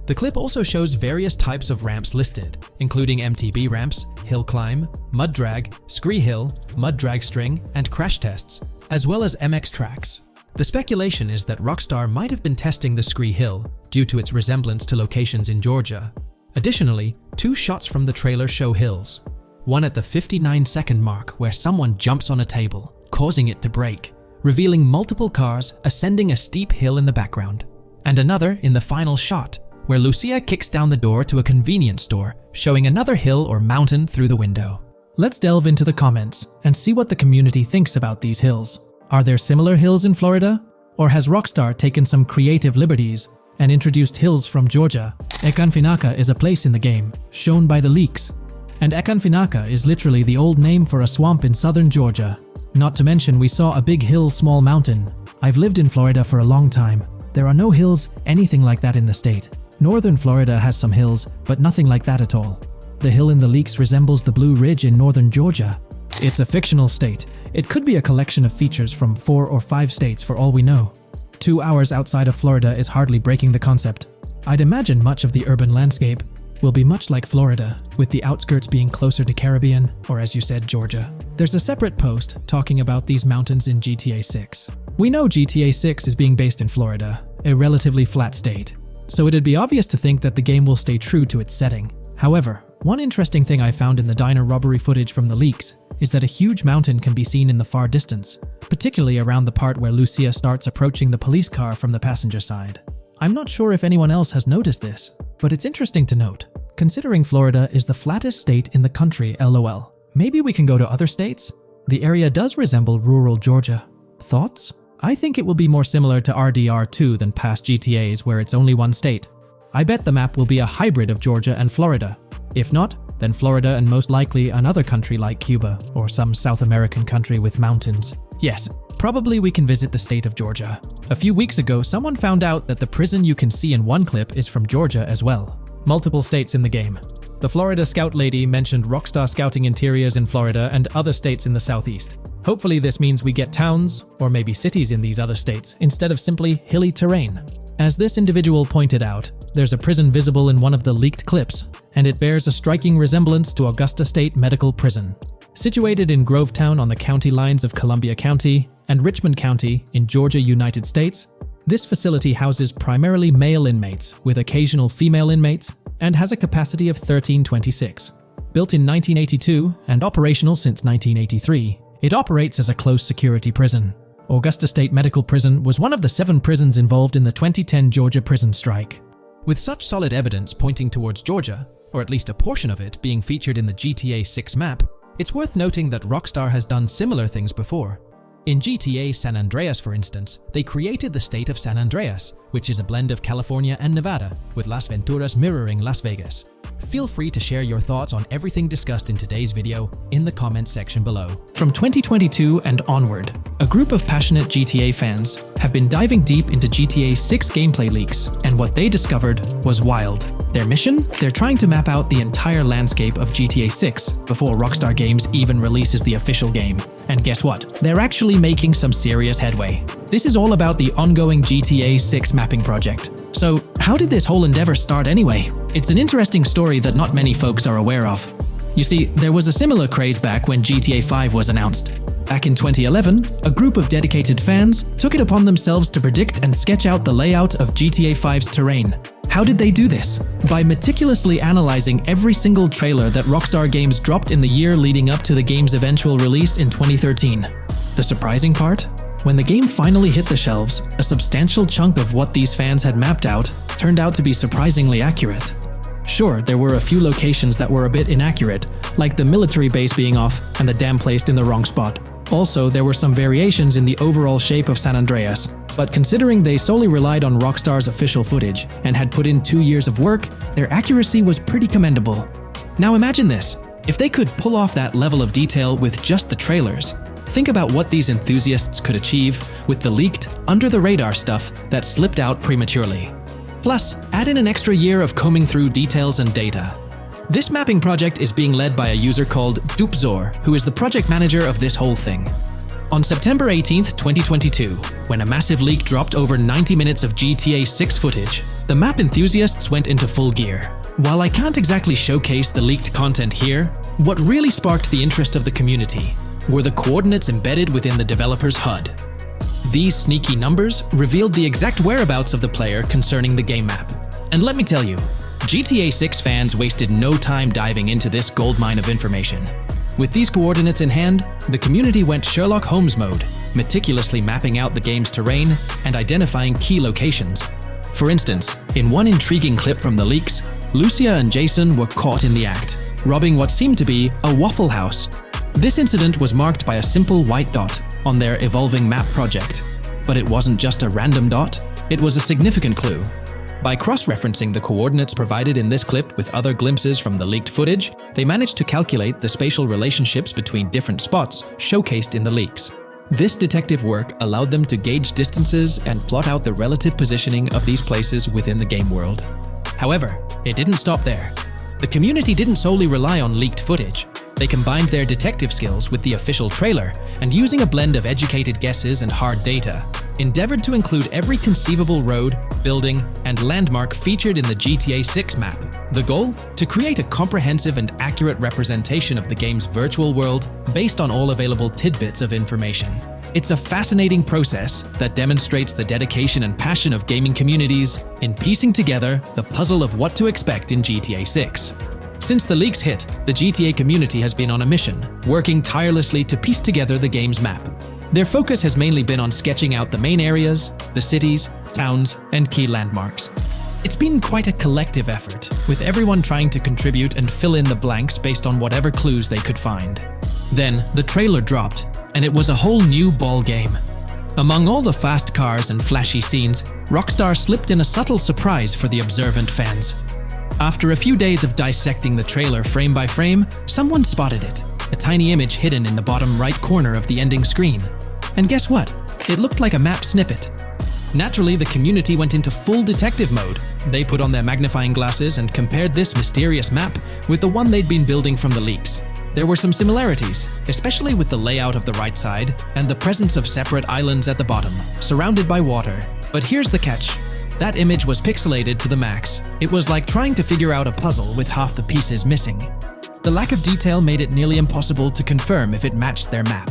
Speaker 1: The clip also shows various types of ramps listed, including MTB ramps, hill climb, mud drag, Scree Hill, mud drag string, and crash tests, as well as MX tracks. The speculation is that Rockstar might have been testing the Scree Hill due to its resemblance to locations in Georgia. Additionally, two shots from the trailer show hills. One at the 59-second mark where someone jumps on a table, causing it to break, revealing multiple cars ascending a steep hill in the background. And another in the final shot, where Lucia kicks down the door to a convenience store, showing another hill or mountain through the window. Let's delve into the comments and see what the community thinks about these hills. Are there similar hills in Florida? Or has Rockstar taken some creative liberties and introduced hills from Georgia? Ekanfinaka is a place in the game, shown by the leaks. And Ekanfinaka is literally the old name for a swamp in southern Georgia. Not to mention we saw a big hill, small mountain. I've lived in Florida for a long time. There are no hills, anything like that in the state. Northern Florida has some hills, but nothing like that at all. The hill in the leaks resembles the Blue Ridge in northern Georgia. It's a fictional state. It could be a collection of features from 4 or 5 states for all we know. 2 hours outside of Florida is hardly breaking the concept. I'd imagine much of the urban landscape will be much like Florida, with the outskirts being closer to Caribbean, or as you said, Georgia. There's a separate post talking about these mountains in GTA 6. We know GTA 6 is being based in Florida, a relatively flat state, so it'd be obvious to think that the game will stay true to its setting. However, one interesting thing I found in the diner robbery footage from the leaks is that a huge mountain can be seen in the far distance, particularly around the part where Lucia starts approaching the police car from the passenger side. I'm not sure if anyone else has noticed this, but it's interesting to note, considering Florida is the flattest state in the country, LOL. Maybe we can go to other states? The area does resemble rural Georgia. Thoughts? I think it will be more similar to RDR2 than past GTAs where it's only one state. I bet the map will be a hybrid of Georgia and Florida. If not, then Florida and most likely another country like Cuba or some South American country with mountains. Yes, probably we can visit the state of Georgia. A few weeks ago, someone found out that the prison you can see in one clip is from Georgia as well. Multiple states in the game. The Florida Scout lady mentioned Rockstar scouting interiors in Florida and other states in the southeast. Hopefully this means we get towns, or maybe cities in these other states, instead of simply hilly terrain. As this individual pointed out, there's a prison visible in one of the leaked clips, and it bears a striking resemblance to Augusta State Medical Prison. Situated in Grovetown on the county lines of Columbia County and Richmond County in Georgia, United States, this facility houses primarily male inmates with occasional female inmates and has a capacity of 1326. Built in 1982 and operational since 1983, it operates as a close-security prison. Augusta State Medical Prison was one of the 7 prisons involved in the 2010 Georgia prison strike. With such solid evidence pointing towards Georgia, or at least a portion of it being featured in the GTA 6 map, it's worth noting that Rockstar has done similar things before. In GTA San Andreas, for instance, they created the state of San Andreas, which is a blend of California and Nevada, with Las Venturas mirroring Las Vegas. Feel free to share your thoughts on everything discussed in today's video in the comments section below. From 2022 and onward, a group of passionate GTA fans have been diving deep into GTA 6 gameplay leaks, and what they discovered was wild. Their mission? They're trying to map out the entire landscape of GTA 6 before Rockstar Games even releases the official game. And guess what? They're actually making some serious headway. This is all about the ongoing GTA 6 mapping project. So, how did this whole endeavor start anyway? It's an interesting story that not many folks are aware of. You see, there was a similar craze back when GTA 5 was announced. Back in 2011, a group of dedicated fans took it upon themselves to predict and sketch out the layout of GTA 5's terrain. How did they do this? By meticulously analyzing every single trailer that Rockstar Games dropped in the year leading up to the game's eventual release in 2013. The surprising part? When the game finally hit the shelves, a substantial chunk of what these fans had mapped out turned out to be surprisingly accurate. Sure, there were a few locations that were a bit inaccurate, like the military base being off and the dam placed in the wrong spot. Also, there were some variations in the overall shape of San Andreas, but considering they solely relied on Rockstar's official footage and had put in 2 years of work, their accuracy was pretty commendable. Now imagine this, if they could pull off that level of detail with just the trailers, think about what these enthusiasts could achieve with the leaked, under-the-radar stuff that slipped out prematurely. Plus, add in an extra year of combing through details and data. This mapping project is being led by a user called Dupzor, who is the project manager of this whole thing. On September 18th, 2022, when a massive leak dropped over 90 minutes of GTA 6 footage, the map enthusiasts went into full gear. While I can't exactly showcase the leaked content here, what really sparked the interest of the community were the coordinates embedded within the developer's HUD. These sneaky numbers revealed the exact whereabouts of the player concerning the game map. And let me tell you, GTA 6 fans wasted no time diving into this goldmine of information. With these coordinates in hand, the community went Sherlock Holmes mode, meticulously mapping out the game's terrain and identifying key locations. For instance, in one intriguing clip from the leaks, Lucia and Jason were caught in the act. robbing what seemed to be a Waffle House. This incident was marked by a simple white dot on their evolving map project. But it wasn't just a random dot, it was a significant clue. By cross-referencing the coordinates provided in this clip with other glimpses from the leaked footage, they managed to calculate the spatial relationships between different spots showcased in the leaks. This detective work allowed them to gauge distances and plot out the relative positioning of these places within the game world. However, it didn't stop there. The community didn't solely rely on leaked footage. They combined their detective skills with the official trailer and, using a blend of educated guesses and hard data, endeavored to include every conceivable road, building, and landmark featured in the GTA 6 map. The goal? To create a comprehensive and accurate representation of the game's virtual world based on all available tidbits of information. It's a fascinating process that demonstrates the dedication and passion of gaming communities in piecing together the puzzle of what to expect in GTA 6. Since the leaks hit, the GTA community has been on a mission, working tirelessly to piece together the game's map. Their focus has mainly been on sketching out the main areas, the cities, towns, and key landmarks. It's been quite a collective effort, with everyone trying to contribute and fill in the blanks based on whatever clues they could find. Then, the trailer dropped, and it was a whole new ball game. Among all the fast cars and flashy scenes, Rockstar slipped in a subtle surprise for the observant fans. After a few days of dissecting the trailer frame by frame, someone spotted it, a tiny image hidden in the bottom right corner of the ending screen. And guess what? It looked like a map snippet. Naturally, the community went into full detective mode. They put on their magnifying glasses and compared this mysterious map with the one they'd been building from the leaks. There were some similarities, especially with the layout of the right side and the presence of separate islands at the bottom, surrounded by water. But here's the catch. That image was pixelated to the max. It was like trying to figure out a puzzle with half the pieces missing. The lack of detail made it nearly impossible to confirm if it matched their map.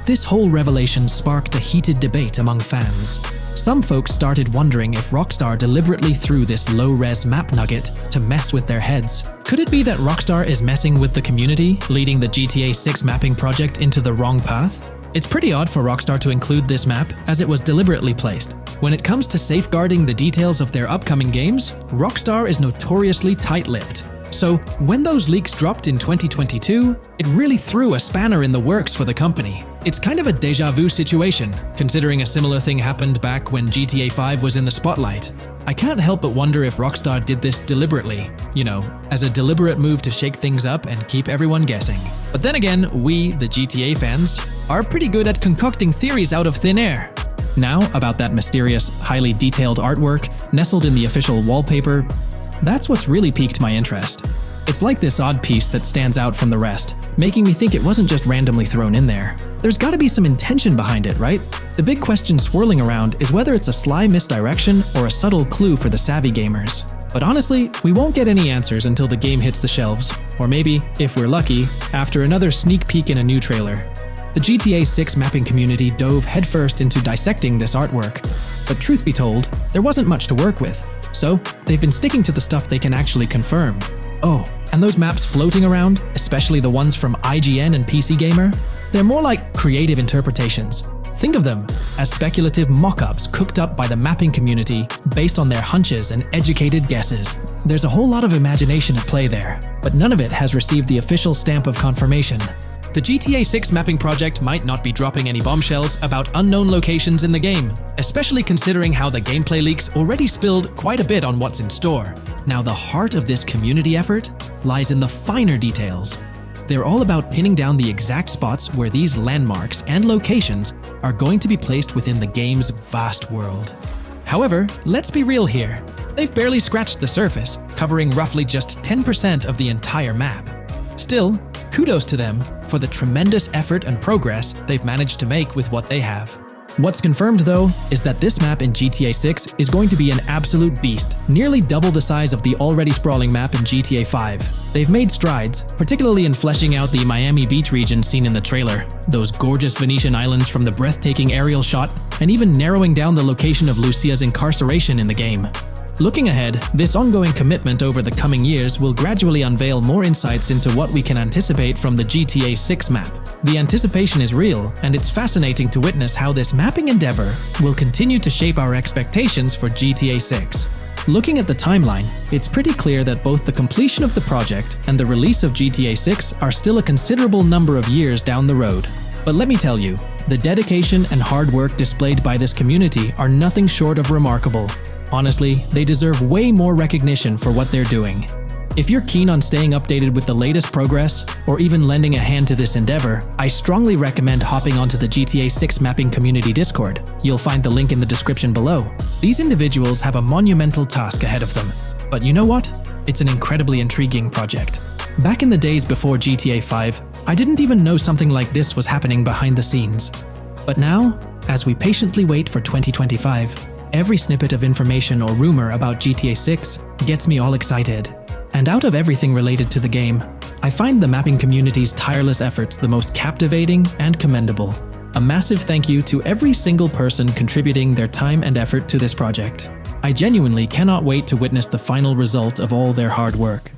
Speaker 1: This whole revelation sparked a heated debate among fans. Some folks started wondering if Rockstar deliberately threw this low-res map nugget to mess with their heads. Could it be that Rockstar is messing with the community, leading the GTA 6 mapping project into the wrong path? It's pretty odd for Rockstar to include this map, as it was deliberately placed. When it comes to safeguarding the details of their upcoming games, Rockstar is notoriously tight-lipped. So, when those leaks dropped in 2022, it really threw a spanner in the works for the company. It's kind of a déjà vu situation, considering a similar thing happened back when GTA 5 was in the spotlight. I can't help but wonder if Rockstar did this deliberately, as a deliberate move to shake things up and keep everyone guessing. But then again, we, the GTA fans, are pretty good at concocting theories out of thin air. Now, about that mysterious, highly detailed artwork nestled in the official wallpaper, that's what's really piqued my interest. It's like this odd piece that stands out from the rest, making me think it wasn't just randomly thrown in there. There's gotta be some intention behind it, right? The big question swirling around is whether it's a sly misdirection or a subtle clue for the savvy gamers. But honestly, we won't get any answers until the game hits the shelves, or maybe, if we're lucky, after another sneak peek in a new trailer. The GTA 6 mapping community dove headfirst into dissecting this artwork, but truth be told, there wasn't much to work with. So, they've been sticking to the stuff they can actually confirm. Oh, and those maps floating around, especially the ones from IGN and PC Gamer, they're more like creative interpretations. Think of them as speculative mock-ups cooked up by the mapping community based on their hunches and educated guesses. There's a whole lot of imagination at play there, but none of it has received the official stamp of confirmation. The GTA 6 mapping project might not be dropping any bombshells about unknown locations in the game, especially considering how the gameplay leaks already spilled quite a bit on what's in store. Now, the heart of this community effort lies in the finer details. They're all about pinning down the exact spots where these landmarks and locations are going to be placed within the game's vast world. However, let's be real here. They've barely scratched the surface, covering roughly just 10% of the entire map. Still, kudos to them for the tremendous effort and progress they've managed to make with what they have. What's confirmed, though, is that this map in GTA 6 is going to be an absolute beast, nearly double the size of the already sprawling map in GTA 5. They've made strides, particularly in fleshing out the Miami Beach region seen in the trailer, those gorgeous Venetian islands from the breathtaking aerial shot, and even narrowing down the location of Lucia's incarceration in the game. Looking ahead, this ongoing commitment over the coming years will gradually unveil more insights into what we can anticipate from the GTA 6 map. The anticipation is real, and it's fascinating to witness how this mapping endeavor will continue to shape our expectations for GTA 6. Looking at the timeline, it's pretty clear that both the completion of the project and the release of GTA 6 are still a considerable number of years down the road. But let me tell you, the dedication and hard work displayed by this community are nothing short of remarkable. Honestly, they deserve way more recognition for what they're doing. If you're keen on staying updated with the latest progress, or even lending a hand to this endeavor, I strongly recommend hopping onto the GTA 6 Mapping Community Discord. You'll find the link in the description below. These individuals have a monumental task ahead of them. But you know what? It's an incredibly intriguing project. Back in the days before GTA 5, I didn't even know something like this was happening behind the scenes. But now, as we patiently wait for 2025, every snippet of information or rumor about GTA 6 gets me all excited. And out of everything related to the game, I find the mapping community's tireless efforts the most captivating and commendable. A massive thank you to every single person contributing their time and effort to this project. I genuinely cannot wait to witness the final result of all their hard work.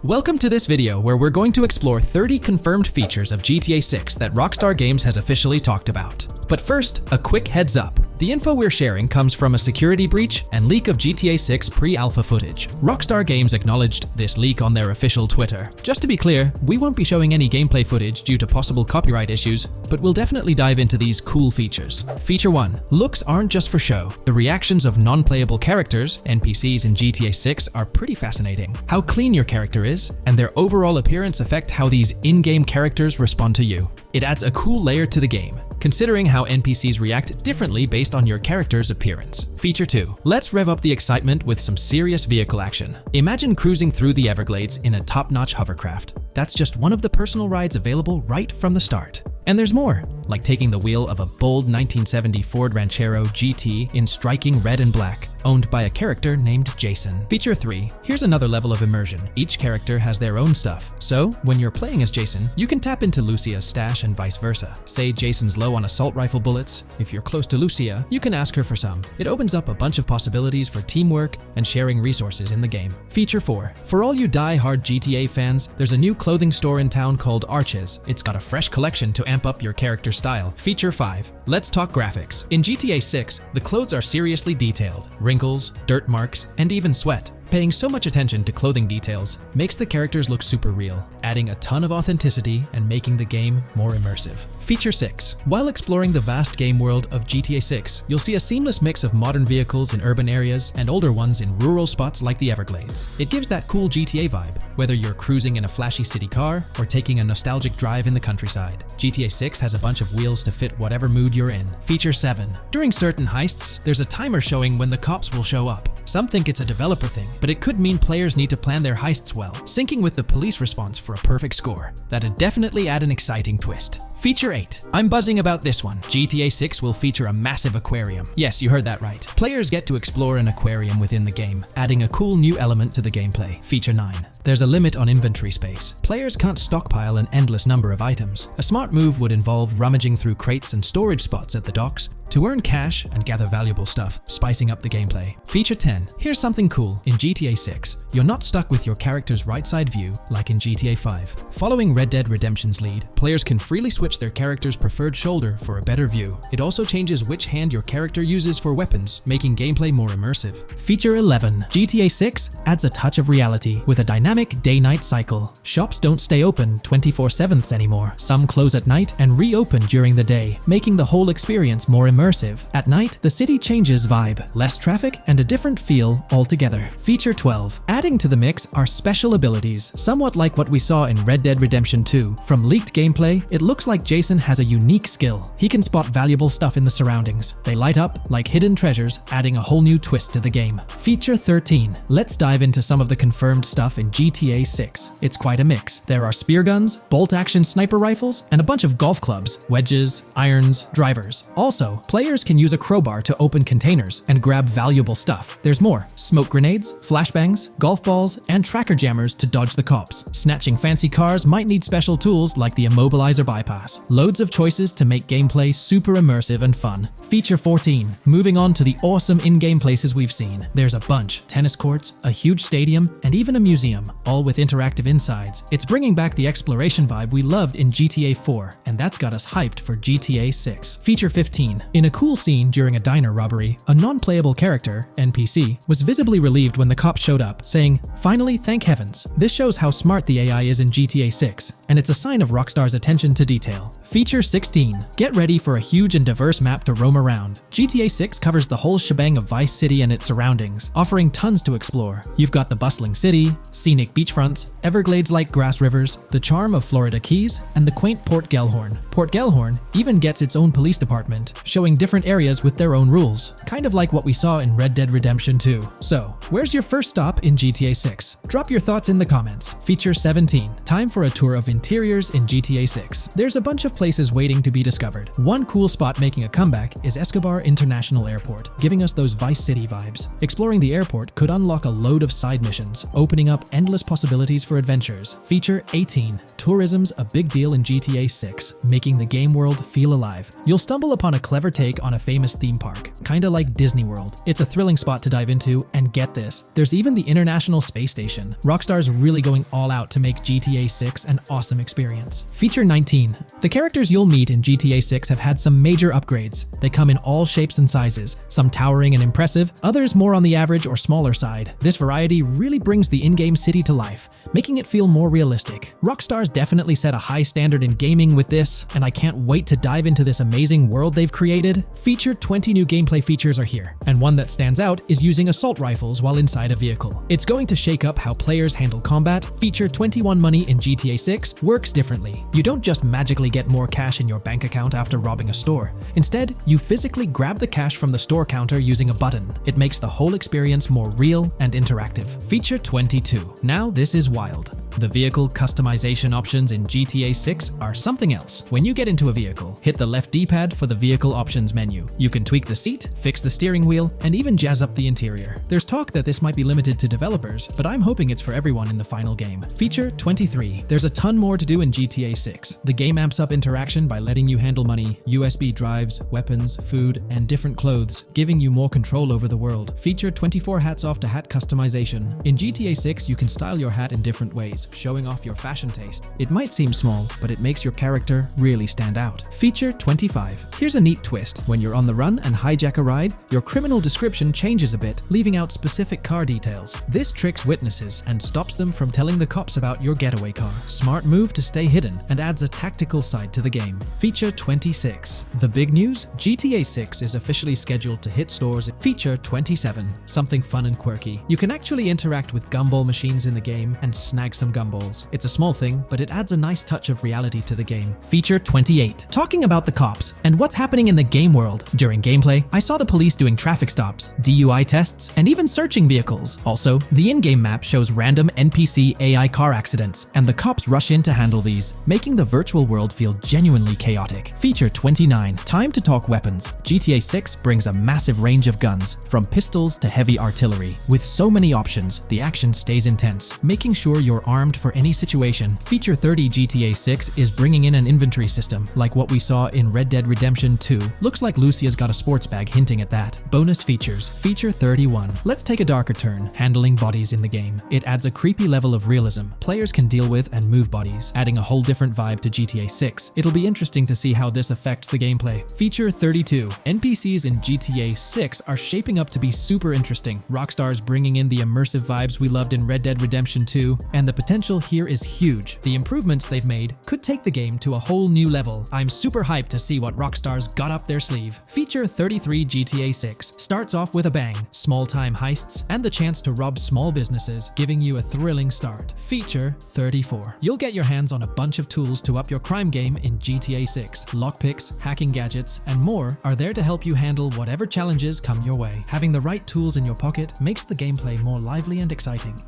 Speaker 1: Welcome to this video where we're going to explore 30 confirmed features of GTA 6 that Rockstar Games has officially talked about. But first, a quick heads up. The info we're sharing comes from a security breach and leak of GTA 6 pre-alpha footage. Rockstar Games acknowledged this leak on their official Twitter. Just to be clear, we won't be showing any gameplay footage due to possible copyright issues, but we'll definitely dive into these cool features. Feature 1. Looks aren't just for show. The reactions of non-playable characters, NPCs in GTA 6, are pretty fascinating. How clean your character is, and their overall appearance affect how these in-game characters respond to you. It adds a cool layer to the game, considering how NPCs react differently based on your character's appearance. Feature 2. Let's rev up the excitement with some serious vehicle action. Imagine cruising through the Everglades in a top-notch hovercraft. That's just one of the personal rides available right from the start. And there's more, like taking the wheel of a bold 1970 Ford Ranchero GT in striking red and black, owned by a character named Jason. Feature 3. Here's another level of immersion. Each character has their own stuff, so when you're playing as Jason, you can tap into Lucia's stash and vice versa. Say Jason's low on assault rifle bullets. If you're close to Lucia, you can ask her for some. It opens up a bunch of possibilities for teamwork and sharing resources in the game. Feature 4. For all you die-hard GTA fans, there's a new clothing store in town called Arches. It's got a fresh collection to amp up your character's style. Feature 5. Let's talk graphics. In GTA 6, the clothes are seriously detailed. Wrinkles, dirt marks, and even sweat. Paying so much attention to clothing details makes the characters look super real, adding a ton of authenticity and making the game more immersive. Feature 6. While exploring the vast game world of GTA 6, you'll see a seamless mix of modern vehicles in urban areas and older ones in rural spots like the Everglades. It gives that cool GTA vibe, whether you're cruising in a flashy city car or taking a nostalgic drive in the countryside. GTA 6 has a bunch of wheels to fit whatever mood you're in. Feature 7. During certain heists, there's a timer showing when the cops will show up. Some think it's a developer thing, but it could mean players need to plan their heists well, syncing with the police response for a perfect score. That'd definitely add an exciting twist. Feature 8. I'm buzzing about this one. GTA 6 will feature a massive aquarium. Yes, you heard that right. Players get to explore an aquarium within the game, adding a cool new element to the gameplay. Feature 9. There's a limit on inventory space. Players can't stockpile an endless number of items. A smart move would involve rummaging through crates and storage spots at the docks to earn cash and gather valuable stuff, spicing up the gameplay. Feature 10. Here's something cool. In GTA 6, you're not stuck with your character's right side view like in GTA 5. Following Red Dead Redemption's lead, players can freely switch their character's preferred shoulder for a better view. It also changes which hand your character uses for weapons, making gameplay more immersive. Feature 11. GTA 6 adds a touch of reality with a dynamic day-night cycle. Shops don't stay open 24/7 anymore. Some close at night and reopen during the day, making the whole experience more immersive. At night, the city changes vibe, less traffic, and a different feel altogether. Feature 12. Adding to the mix are special abilities, somewhat like what we saw in Red Dead Redemption 2. From leaked gameplay, it looks like Jason has a unique skill. He can spot valuable stuff in the surroundings. They light up like hidden treasures, adding a whole new twist to the game. Feature 13. Let's dive into some of the confirmed stuff in GTA 6. It's quite a mix. There are spear guns, bolt-action sniper rifles, and a bunch of golf clubs, wedges, irons, drivers. Also, players can use a crowbar to open containers and grab valuable stuff. There's more: smoke grenades, flashbangs, golf golf balls, and tracker jammers to dodge the cops. Snatching fancy cars might need special tools like the immobilizer bypass. Loads of choices to make gameplay super immersive and fun. Feature 14. Moving on to the awesome in-game places we've seen. There's a bunch. Tennis courts, a huge stadium, and even a museum, all with interactive insides. It's bringing back the exploration vibe we loved in GTA 4, and that's got us hyped for GTA 6. Feature 15. In a cool scene during a diner robbery, a non-playable character, NPC, was visibly relieved when the cops showed up, saying, "Finally, thank heavens." This shows how smart the AI is in GTA 6, and it's a sign of Rockstar's attention to detail. Feature 16. Get ready for a huge and diverse map to roam around. GTA 6 covers the whole shebang of Vice City and its surroundings, offering tons to explore. You've got the bustling city, scenic beachfronts, Everglades-like grass rivers, the charm of Florida Keys, and the quaint Port Gellhorn. Port Gellhorn even gets its own police department, showing different areas with their own rules, kind of like what we saw in Red Dead Redemption 2. So, where's your first stop in GTA 6? Drop your thoughts in the comments. Feature 17. Time for a tour of interiors in GTA 6. There's a bunch of places waiting to be discovered. One cool spot making a comeback is Escobar International Airport, giving us those Vice City vibes. Exploring the airport could unlock a load of side missions, opening up endless possibilities for adventures. Feature 18. Tourism's a big deal in GTA 6, making the game world feel alive. You'll stumble upon a clever take on a famous theme park, kinda like Disney World. It's a thrilling spot to dive into, and get this, there's even the International Space Station. Rockstar's really going all out to make GTA 6 an awesome experience. Feature 19. The characters you'll meet in GTA 6 have had some major upgrades. They come in all shapes and sizes, some towering and impressive, others more on the average or smaller side. This variety really brings the in-game city to life, making it feel more realistic. Rockstar's definitely set a high standard in gaming with this, and I can't wait to dive into this amazing world they've created. Feature 20 new gameplay features are here, and one that stands out is using assault rifles while inside a vehicle. It's going to shake up how players handle combat. Feature 21 money in GTA 6 works differently. You don't just magically get more cash in your bank account after robbing a store. Instead, you physically grab the cash from the store counter using a button. It makes the whole experience more real and interactive. Feature 22. Now this is wild. The vehicle customization options in GTA 6 are something else. When you get into a vehicle, hit the left D-pad for the vehicle options menu. You can tweak the seat, fix the steering wheel, and even jazz up the interior. There's talk that this might be limited to developers, but I'm hoping it's for everyone in the final game. Feature 23. There's a ton more to do in GTA 6. The game amps up interaction by letting you handle money, USB drives, weapons, food, and different clothes, giving you more control over the world. Feature 24 hats off to hat customization. In GTA 6, you can style your hat in different ways, showing off your fashion taste. It might seem small, but it makes your character really stand out. Feature 25. Here's a neat twist. When you're on the run and hijack a ride, your criminal description changes a bit, leaving out specific car details. This tricks witnesses and stops them from telling the cops about your getaway car. Smart move to stay hidden and adds a tactical side to the game. Feature 26. The big news? GTA 6 is officially scheduled to hit stores. Feature 27. Something fun and quirky. You can actually interact with gumball machines in the game and snag some gumballs. It's a small thing, but it adds a nice touch of reality to the game. Feature 28. Talking about the cops and what's happening in the game world. During gameplay, I saw the police doing traffic stops, DUI tests, and even searching vehicles. Also, the in-game map shows random NPC AI car accidents, and the cops rush in to handle these, making the virtual world feel genuinely chaotic. Feature 29. Time to talk weapons. GTA 6 brings a massive range of guns, from pistols to heavy artillery. With so many options, the action stays intense, making sure you're armed for any situation. Feature 30 GTA 6 is bringing in an inventory system, like what we saw in Red Dead Redemption 2. Looks like Lucia's got a sports bag hinting at that. Bonus features. Feature 31. Let's take a darker turn, handling bodies in the game. It adds a creepy level of realism players can deal with and move bodies, adding a whole different vibe to GTA 6. It'll be interesting to see how this affects the gameplay. Feature 32. NPCs in GTA 6 are shaping up to be super interesting. Rockstar's bringing in the immersive vibes we loved in Red Dead Redemption 2, and the potential here is huge. The improvements they've made could take the game to a whole new level. I'm super hyped to see what Rockstar's got up their sleeve. Feature 33 GTA 6 starts off with a bang, small-time heists, and the chance to rob small businesses, giving you a thrilling start. Feature 34. You'll get your hands on a bunch of tools to up your crime game in GTA 6. Lockpicks, hacking gadgets, and more are there to help you handle whatever challenges come your way. Having the right tools in your pocket makes the gameplay more lively and exciting.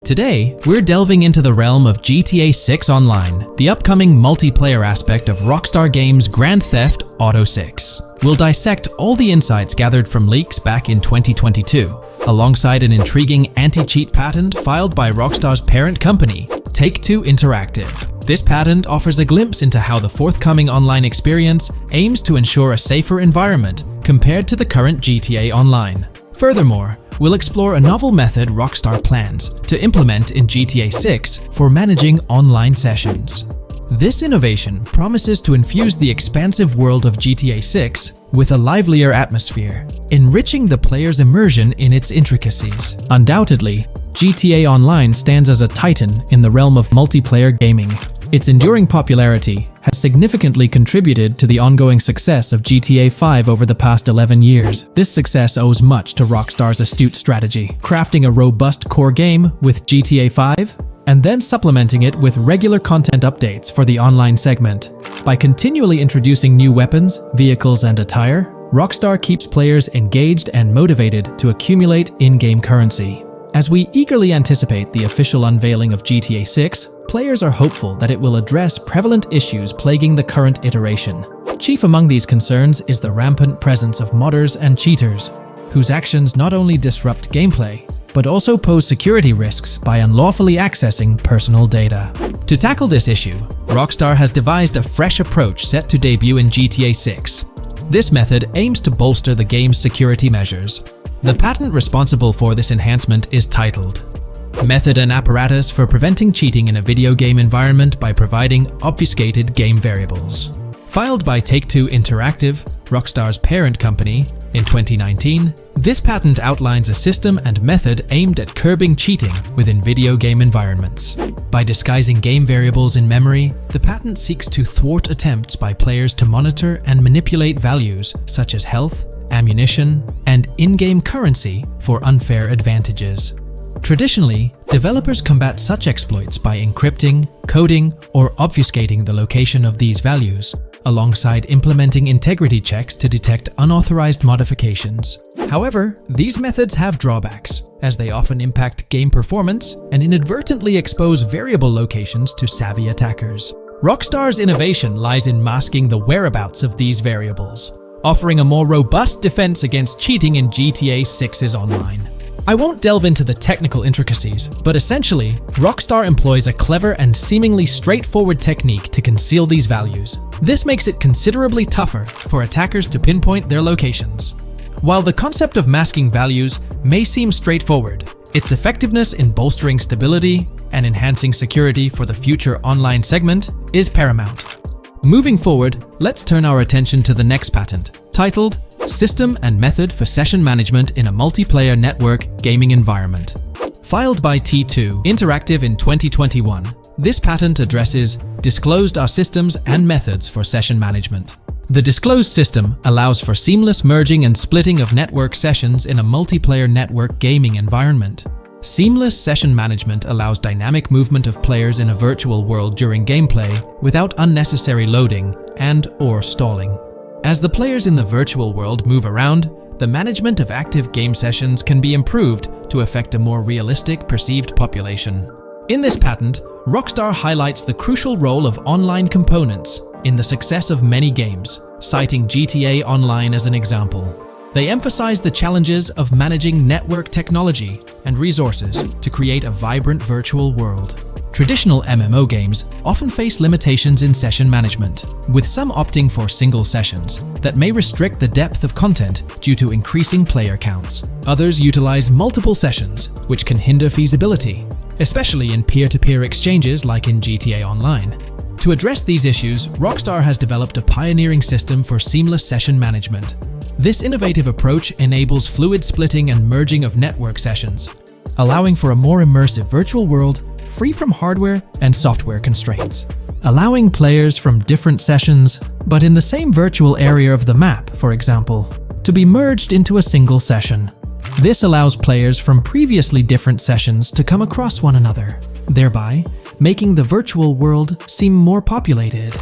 Speaker 1: Today, we're delving into the realm of GTA 6 Online, the upcoming multiplayer aspect of Rockstar Games' Grand Theft Auto 6. We'll dissect all the insights gathered from leaks back in 2022, alongside an intriguing anti-cheat patent filed by Rockstar's parent company, Take-Two Interactive. This patent offers a glimpse into how the forthcoming online experience aims to ensure a safer environment compared to the current GTA Online. Furthermore, we'll explore a novel method Rockstar plans to implement in GTA 6 for managing online sessions. This innovation promises to infuse the expansive world of GTA 6 with a livelier atmosphere, enriching the player's immersion in its intricacies. Undoubtedly, GTA Online stands as a titan in the realm of multiplayer gaming. Its enduring popularity has significantly contributed to the ongoing success of GTA 5 over the past 11 years. This success owes much to Rockstar's astute strategy, crafting a robust core game with GTA 5 and then supplementing it with regular content updates for the online segment. By continually introducing new weapons, vehicles, and attire, Rockstar keeps players engaged and motivated to accumulate in-game currency. As we eagerly anticipate the official unveiling of GTA 6, players are hopeful that it will address prevalent issues plaguing the current iteration. Chief among these concerns is the rampant presence of modders and cheaters, whose actions not only disrupt gameplay, but also pose security risks by unlawfully accessing personal data. To tackle this issue, Rockstar has devised a fresh approach set to debut in GTA 6. This method aims to bolster the game's security measures. The patent responsible for this enhancement is titled Method and Apparatus for Preventing Cheating in a Video Game Environment by Providing Obfuscated Game Variables. Filed by Take-Two Interactive, Rockstar's parent company, in 2019, this patent outlines a system and method aimed at curbing cheating within video game environments. By disguising game variables in memory, the patent seeks to thwart attempts by players to monitor and manipulate values such as health, ammunition, and in-game currency for unfair advantages. Traditionally, developers combat such exploits by encrypting, coding, or obfuscating the location of these values, alongside implementing integrity checks to detect unauthorized modifications. However, these methods have drawbacks, as they often impact game performance and inadvertently expose variable locations to savvy attackers. Rockstar's innovation lies in masking the whereabouts of these variables, offering a more robust defense against cheating in GTA 6's online. I won't delve into the technical intricacies, but essentially, Rockstar employs a clever and seemingly straightforward technique to conceal these values. This makes it considerably tougher for attackers to pinpoint their locations. While the concept of masking values may seem straightforward, its effectiveness in bolstering stability and enhancing security for the future online segment is paramount. Moving forward, let's turn our attention to the next patent, titled System and Method for Session Management in a Multiplayer Network Gaming Environment. Filed by T2 Interactive in 2021, this patent addresses disclosed are systems and methods for session management. The disclosed system allows for seamless merging and splitting of network sessions in a multiplayer network gaming environment. Seamless session management allows dynamic movement of players in a virtual world during gameplay without unnecessary loading and/or stalling. As the players in the virtual world move around, the management of active game sessions can be improved to affect a more realistic perceived population. In this patent, Rockstar highlights the crucial role of online components in the success of many games, citing GTA Online as an example. They emphasize the challenges of managing network technology and resources to create a vibrant virtual world. Traditional MMO games often face limitations in session management, with some opting for single sessions that may restrict the depth of content due to increasing player counts. Others utilize multiple sessions, which can hinder feasibility, especially in peer-to-peer exchanges like in GTA Online. To address these issues, Rockstar has developed a pioneering system for seamless session management. This innovative approach enables fluid splitting and merging of network sessions, allowing for a more immersive virtual world free from hardware and software constraints. Allowing players from different sessions, but in the same virtual area of the map, for example, to be merged into a single session. This allows players from previously different sessions to come across one another, thereby making the virtual world seem more populated.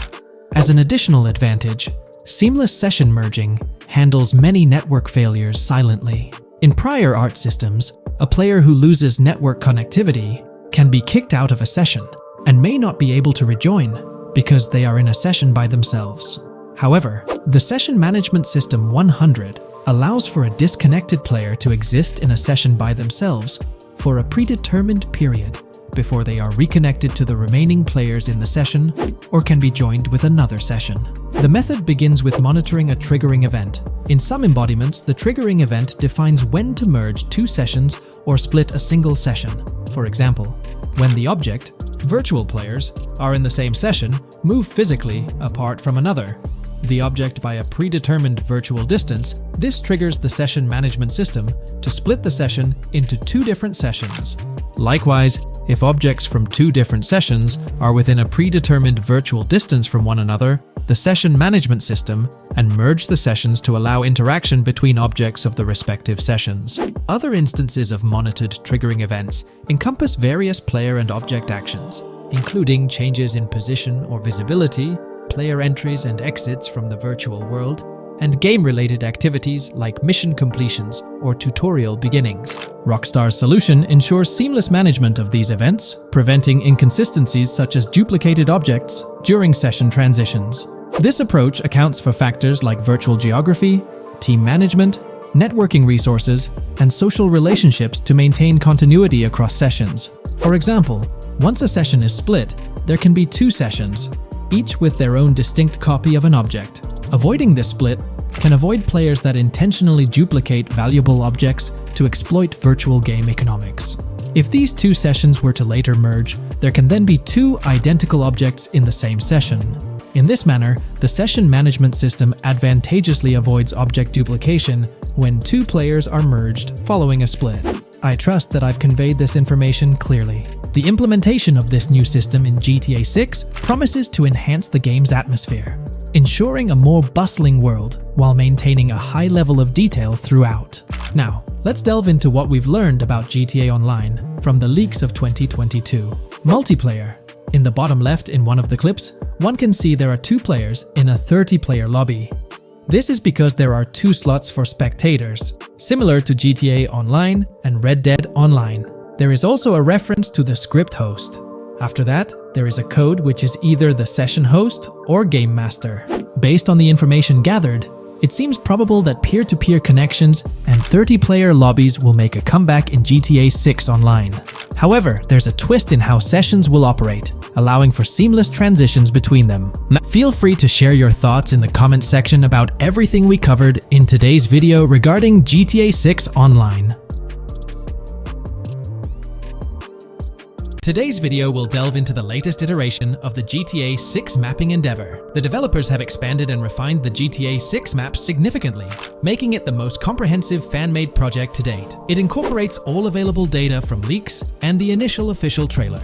Speaker 1: As an additional advantage, seamless session merging handles many network failures silently. In prior art systems, a player who loses network connectivity can be kicked out of a session and may not be able to rejoin because they are in a session by themselves. However, the Session Management System 100 allows for a disconnected player to exist in a session by themselves for a predetermined period before they are reconnected to the remaining players in the session or can be joined with another session. The method begins with monitoring a triggering event. In some embodiments, the triggering event defines when to merge two sessions or split a single session. For example, when the object, virtual players, are in the same session, move physically apart from another, the object by a predetermined virtual distance, this triggers the session management system to split the session into two different sessions. Likewise, if objects from two different sessions are within a predetermined virtual distance from one another, the session management system and merge the sessions to allow interaction between objects of the respective sessions. Other instances of monitored triggering events encompass various player and object actions, including changes in position or visibility, player entries and exits from the virtual world, and game-related activities like mission completions or tutorial beginnings. Rockstar's solution ensures seamless management of these events, preventing inconsistencies such as duplicated objects during session transitions. This approach accounts for factors like virtual geography, team management, networking resources, and social relationships to maintain continuity across sessions. For example, once a session is split, there can be two sessions, each with their own distinct copy of an object. Avoiding this split can avoid players that intentionally duplicate valuable objects to exploit virtual game economics. If these two sessions were to later merge, there can then be two identical objects in the same session. In this manner, the session management system advantageously avoids object duplication when two players are merged following a split. I trust that I've conveyed this information clearly. The implementation of this new system in GTA 6 promises to enhance the game's atmosphere, ensuring a more bustling world while maintaining a high level of detail throughout. Now, let's delve into what we've learned about GTA Online from the leaks of 2022. Multiplayer. In the bottom left in one of the clips, one can see there are two players in a 30-player lobby. This is because there are two slots for spectators, similar to GTA Online and Red Dead Online. There is also a reference to the script host. After that, there is a code which is either the session host or game master. Based on the information gathered, it seems probable that peer-to-peer connections and 30-player lobbies will make a comeback in GTA 6 Online. However, there's a twist in how sessions will operate, allowing for seamless transitions between them. Feel free to share your thoughts in the comments section about everything we covered in today's video regarding GTA 6 Online. Today's video will delve into the latest iteration of the GTA 6 mapping endeavor. The developers have expanded and refined the GTA 6 map significantly, making it the most comprehensive fan-made project to date. It incorporates all available data from leaks and the initial official trailer.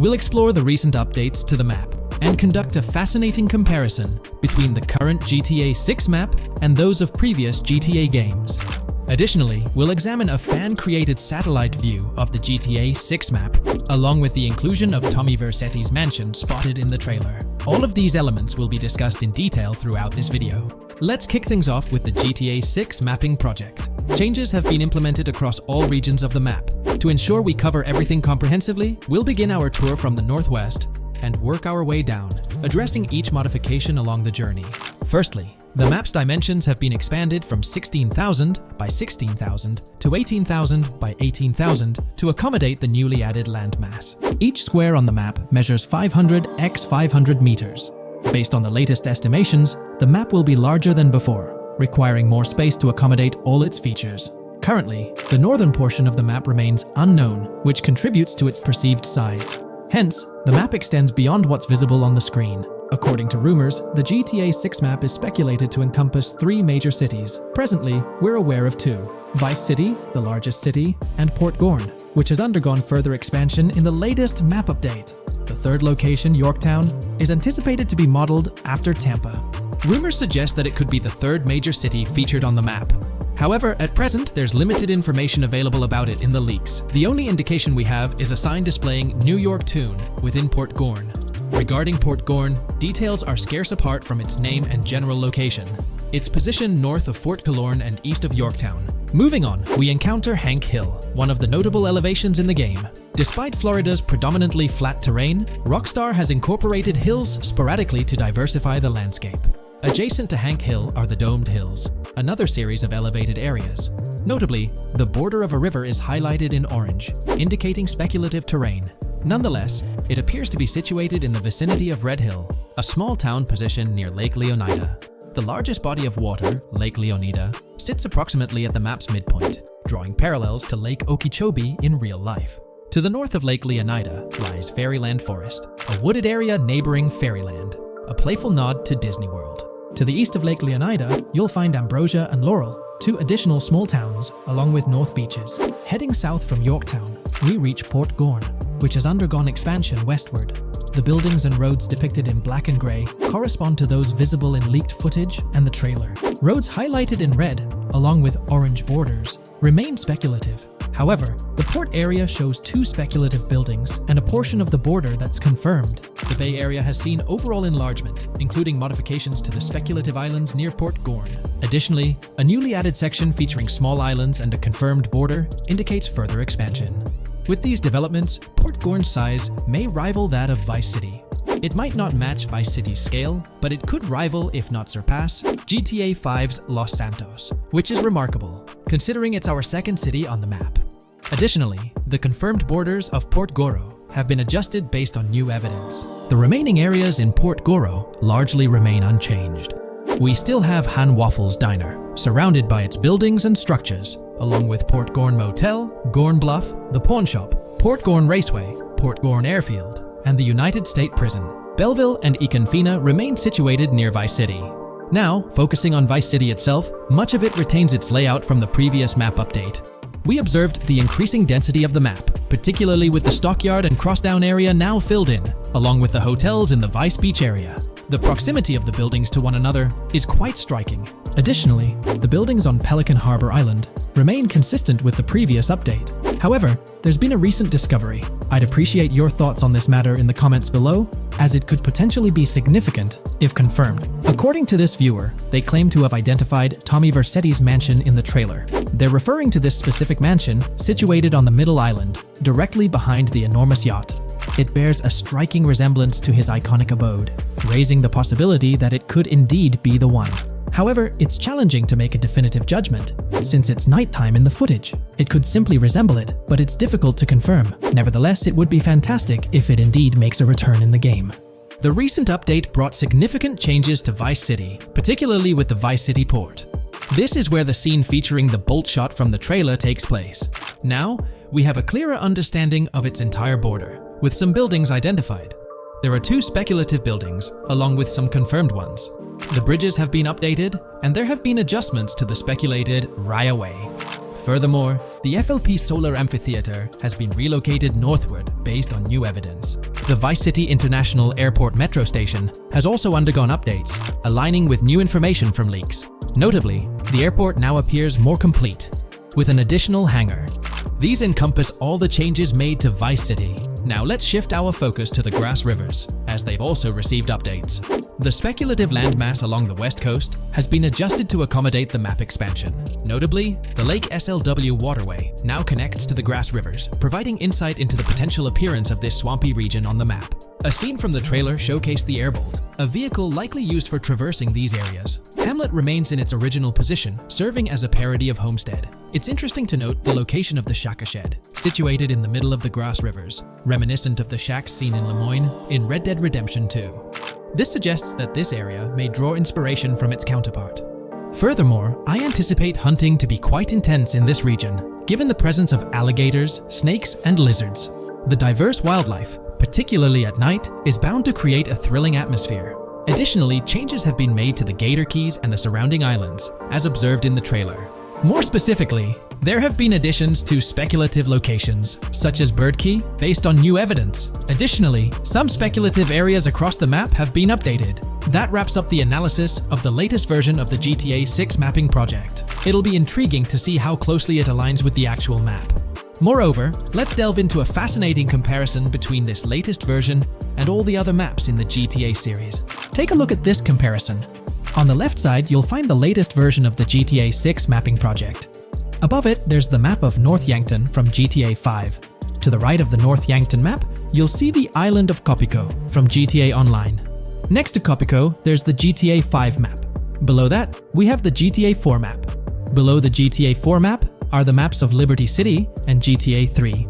Speaker 1: We'll explore the recent updates to the map and conduct a fascinating comparison between the current GTA 6 map and those of previous GTA games. Additionally, we'll examine a fan-created satellite view of the GTA 6 map, along with the inclusion of Tommy Vercetti's mansion spotted in the trailer. All of these elements will be discussed in detail throughout this video. Let's kick things off with the GTA 6 mapping project. Changes have been implemented across all regions of the map. To ensure we cover everything comprehensively, we'll begin our tour from the northwest and work our way down, addressing each modification along the journey. Firstly, the map's dimensions have been expanded from 16,000 by 16,000 to 18,000 by 18,000 to accommodate the newly added landmass. Each square on the map measures 500 x 500 meters. Based on the latest estimations, the map will be larger than before, requiring more space to accommodate all its features. Currently, the northern portion of the map remains unknown, which contributes to its perceived size. Hence, the map extends beyond what's visible on the screen. According to rumors, the GTA 6 map is speculated to encompass 3 major cities. Presently, we're aware of 2. Vice City, the largest city, and Port Gorn, which has undergone further expansion in the latest map update. The third location, Yorktown, is anticipated to be modeled after Tampa. Rumors suggest that it could be the third major city featured on the map. However, at present, there's limited information available about it in the leaks. The only indication we have is a sign displaying New York Tune within Port Gorn. Regarding Port Gorn, details are scarce apart from its name and general location. It's positioned north of Fort Calorne and east of Yorktown. Moving on, we encounter Hank Hill, one of the notable elevations in the game. Despite Florida's predominantly flat terrain, Rockstar has incorporated hills sporadically to diversify the landscape. Adjacent to Hank Hill are the Domed Hills, another series of elevated areas. Notably, the border of a river is highlighted in orange, indicating speculative terrain. Nonetheless, it appears to be situated in the vicinity of Red Hill, a small town positioned near Lake Leonida. The largest body of water, Lake Leonida, sits approximately at the map's midpoint, drawing parallels to Lake Okeechobee in real life. To the north of Lake Leonida lies Fairyland Forest, a wooded area neighboring Fairyland, a playful nod to Disney World. To the east of Lake Leonida, you'll find Ambrosia and Laurel, two additional small towns, along with North Beaches. Heading south from Yorktown, we reach Port Gorn, which has undergone expansion westward. The buildings and roads depicted in black and grey correspond to those visible in leaked footage and the trailer. Roads highlighted in red, along with orange borders, remain speculative. However, the port area shows two speculative buildings and a portion of the border that's confirmed. The Bay Area has seen overall enlargement, including modifications to the speculative islands near Port Gorn. Additionally, a newly added section featuring small islands and a confirmed border indicates further expansion. With these developments, Port Gorn's size may rival that of Vice City. It might not match Vice City's scale, but it could rival, if not surpass, GTA 5's Los Santos, which is remarkable, considering it's our second city on the map. Additionally, the confirmed borders of Port Goro have been adjusted based on new evidence. The remaining areas in Port Goro largely remain unchanged. We still have Han Waffles Diner, surrounded by its buildings and structures, along with Port Gorn Motel, Gorn Bluff, the Pawn Shop, Port Gorn Raceway, Port Gorn Airfield, and the United State Prison. Belleville and Econfina remain situated near Vice City. Now, focusing on Vice City itself, much of it retains its layout from the previous map update. We observed the increasing density of the map, particularly with the Stockyard and Crossdown area now filled in, along with the hotels in the Vice Beach area. The proximity of the buildings to one another is quite striking. Additionally, the buildings on Pelican Harbor Island remain consistent with the previous update. However, there's been a recent discovery. I'd appreciate your thoughts on this matter in the comments below, as it could potentially be significant if confirmed. According to this viewer, they claim to have identified Tommy Vercetti's mansion in the trailer. They're referring to this specific mansion situated on the middle island, directly behind the enormous yacht. It bears a striking resemblance to his iconic abode, raising the possibility that it could indeed be the one. However, it's challenging to make a definitive judgment, since it's nighttime in the footage. It could simply resemble it, but it's difficult to confirm. Nevertheless, it would be fantastic if it indeed makes a return in the game. The recent update brought significant changes to Vice City, particularly with the Vice City port. This is where the scene featuring the bolt shot from the trailer takes place. Now, we have a clearer understanding of its entire border, with some buildings identified. There are two speculative buildings, along with some confirmed ones. The bridges have been updated, and there have been adjustments to the speculated Raya Way. Furthermore, the FLP Solar Amphitheater has been relocated northward based on new evidence. The Vice City International Airport metro station has also undergone updates, aligning with new information from leaks. Notably, the airport now appears more complete, with an additional hangar. These encompass all the changes made to Vice City. Now let's shift our focus to the Grass Rivers, as they've also received updates. The speculative landmass along the west coast has been adjusted to accommodate the map expansion. Notably, the Lake SLW waterway now connects to the Grass Rivers, providing insight into the potential appearance of this swampy region on the map. A scene from the trailer showcased the Airbolt, a vehicle likely used for traversing these areas. Hamlet remains in its original position, serving as a parody of Homestead. It's interesting to note the location of the Shaka Shed, situated in the middle of the Grass Rivers, reminiscent of the shacks seen in Lemoyne in Red Dead Redemption 2. This suggests that this area may draw inspiration from its counterpart. Furthermore, I anticipate hunting to be quite intense in this region, given the presence of alligators, snakes, and lizards. The diverse wildlife, particularly at night, is bound to create a thrilling atmosphere. Additionally, changes have been made to the Gator Keys and the surrounding islands, as observed in the trailer. More specifically, there have been additions to speculative locations, such as Bird Key, based on new evidence. Additionally, some speculative areas across the map have been updated. That wraps up the analysis of the latest version of the GTA 6 mapping project. It'll be intriguing to see how closely it aligns with the actual map. Moreover, let's delve into a fascinating comparison between this latest version and all the other maps in the GTA series. Take a look at this comparison. On the left side, you'll find the latest version of the GTA 6 mapping project. Above it, there's the map of North Yankton from GTA 5. To the right of the North Yankton map, you'll see the island of Copico from GTA Online. Next to Copico, there's the GTA 5 map. Below that, we have the GTA 4 map. Below the GTA 4 map are the maps of Liberty City and GTA 3.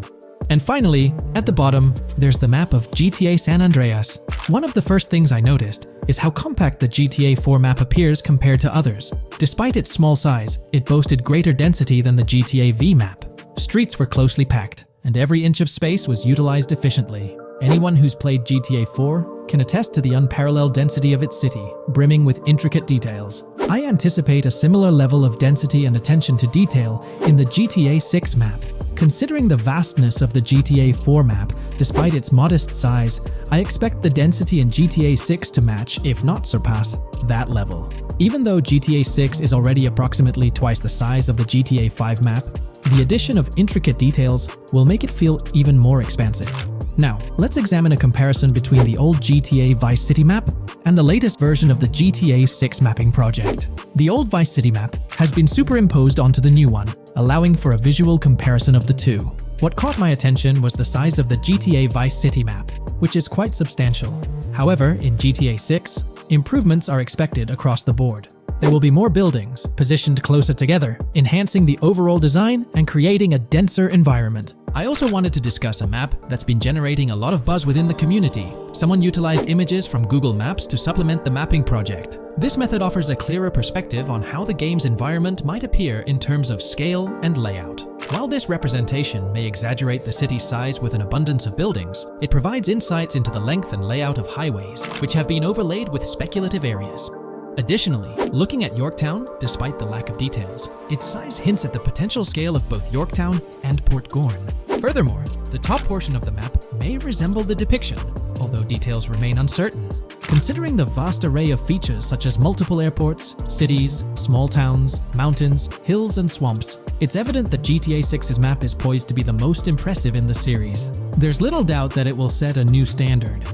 Speaker 1: And finally, at the bottom, there's the map of GTA San Andreas. One of the first things I noticed is how compact the GTA 4 map appears compared to others. Despite its small size, it boasted greater density than the GTA V map. Streets were closely packed, and every inch of space was utilized efficiently. Anyone who's played GTA 4 can attest to the unparalleled density of its city, brimming with intricate details. I anticipate a similar level of density and attention to detail in the GTA 6 map. Considering the vastness of the GTA 4 map, despite its modest size, I expect the density in GTA 6 to match, if not surpass, that level. Even though GTA 6 is already approximately twice the size of the GTA 5 map, the addition of intricate details will make it feel even more expansive. Now, let's examine a comparison between the old GTA Vice City map and the latest version of the GTA 6 mapping project. The old Vice City map has been superimposed onto the new one, allowing for a visual comparison of the two. What caught my attention was the size of the GTA Vice City map, which is quite substantial. However, in GTA 6, improvements are expected across the board. There will be more buildings, positioned closer together, enhancing the overall design and creating a denser environment. I also wanted to discuss a map that's been generating a lot of buzz within the community. Someone utilized images from Google Maps to supplement the mapping project. This method offers a clearer perspective on how the game's environment might appear in terms of scale and layout. While this representation may exaggerate the city's size with an abundance of buildings, it provides insights into the length and layout of highways, which have been overlaid with speculative areas. Additionally, looking at Yorktown, despite the lack of details, its size hints at the potential scale of both Yorktown and Port Gorn. Furthermore, the top portion of the map may resemble the depiction, although details remain uncertain. Considering the vast array of features such as multiple airports, cities, small towns, mountains, hills, and swamps, it's evident that GTA 6's map is poised to be the most impressive in the series. There's little doubt that it will set a new standard,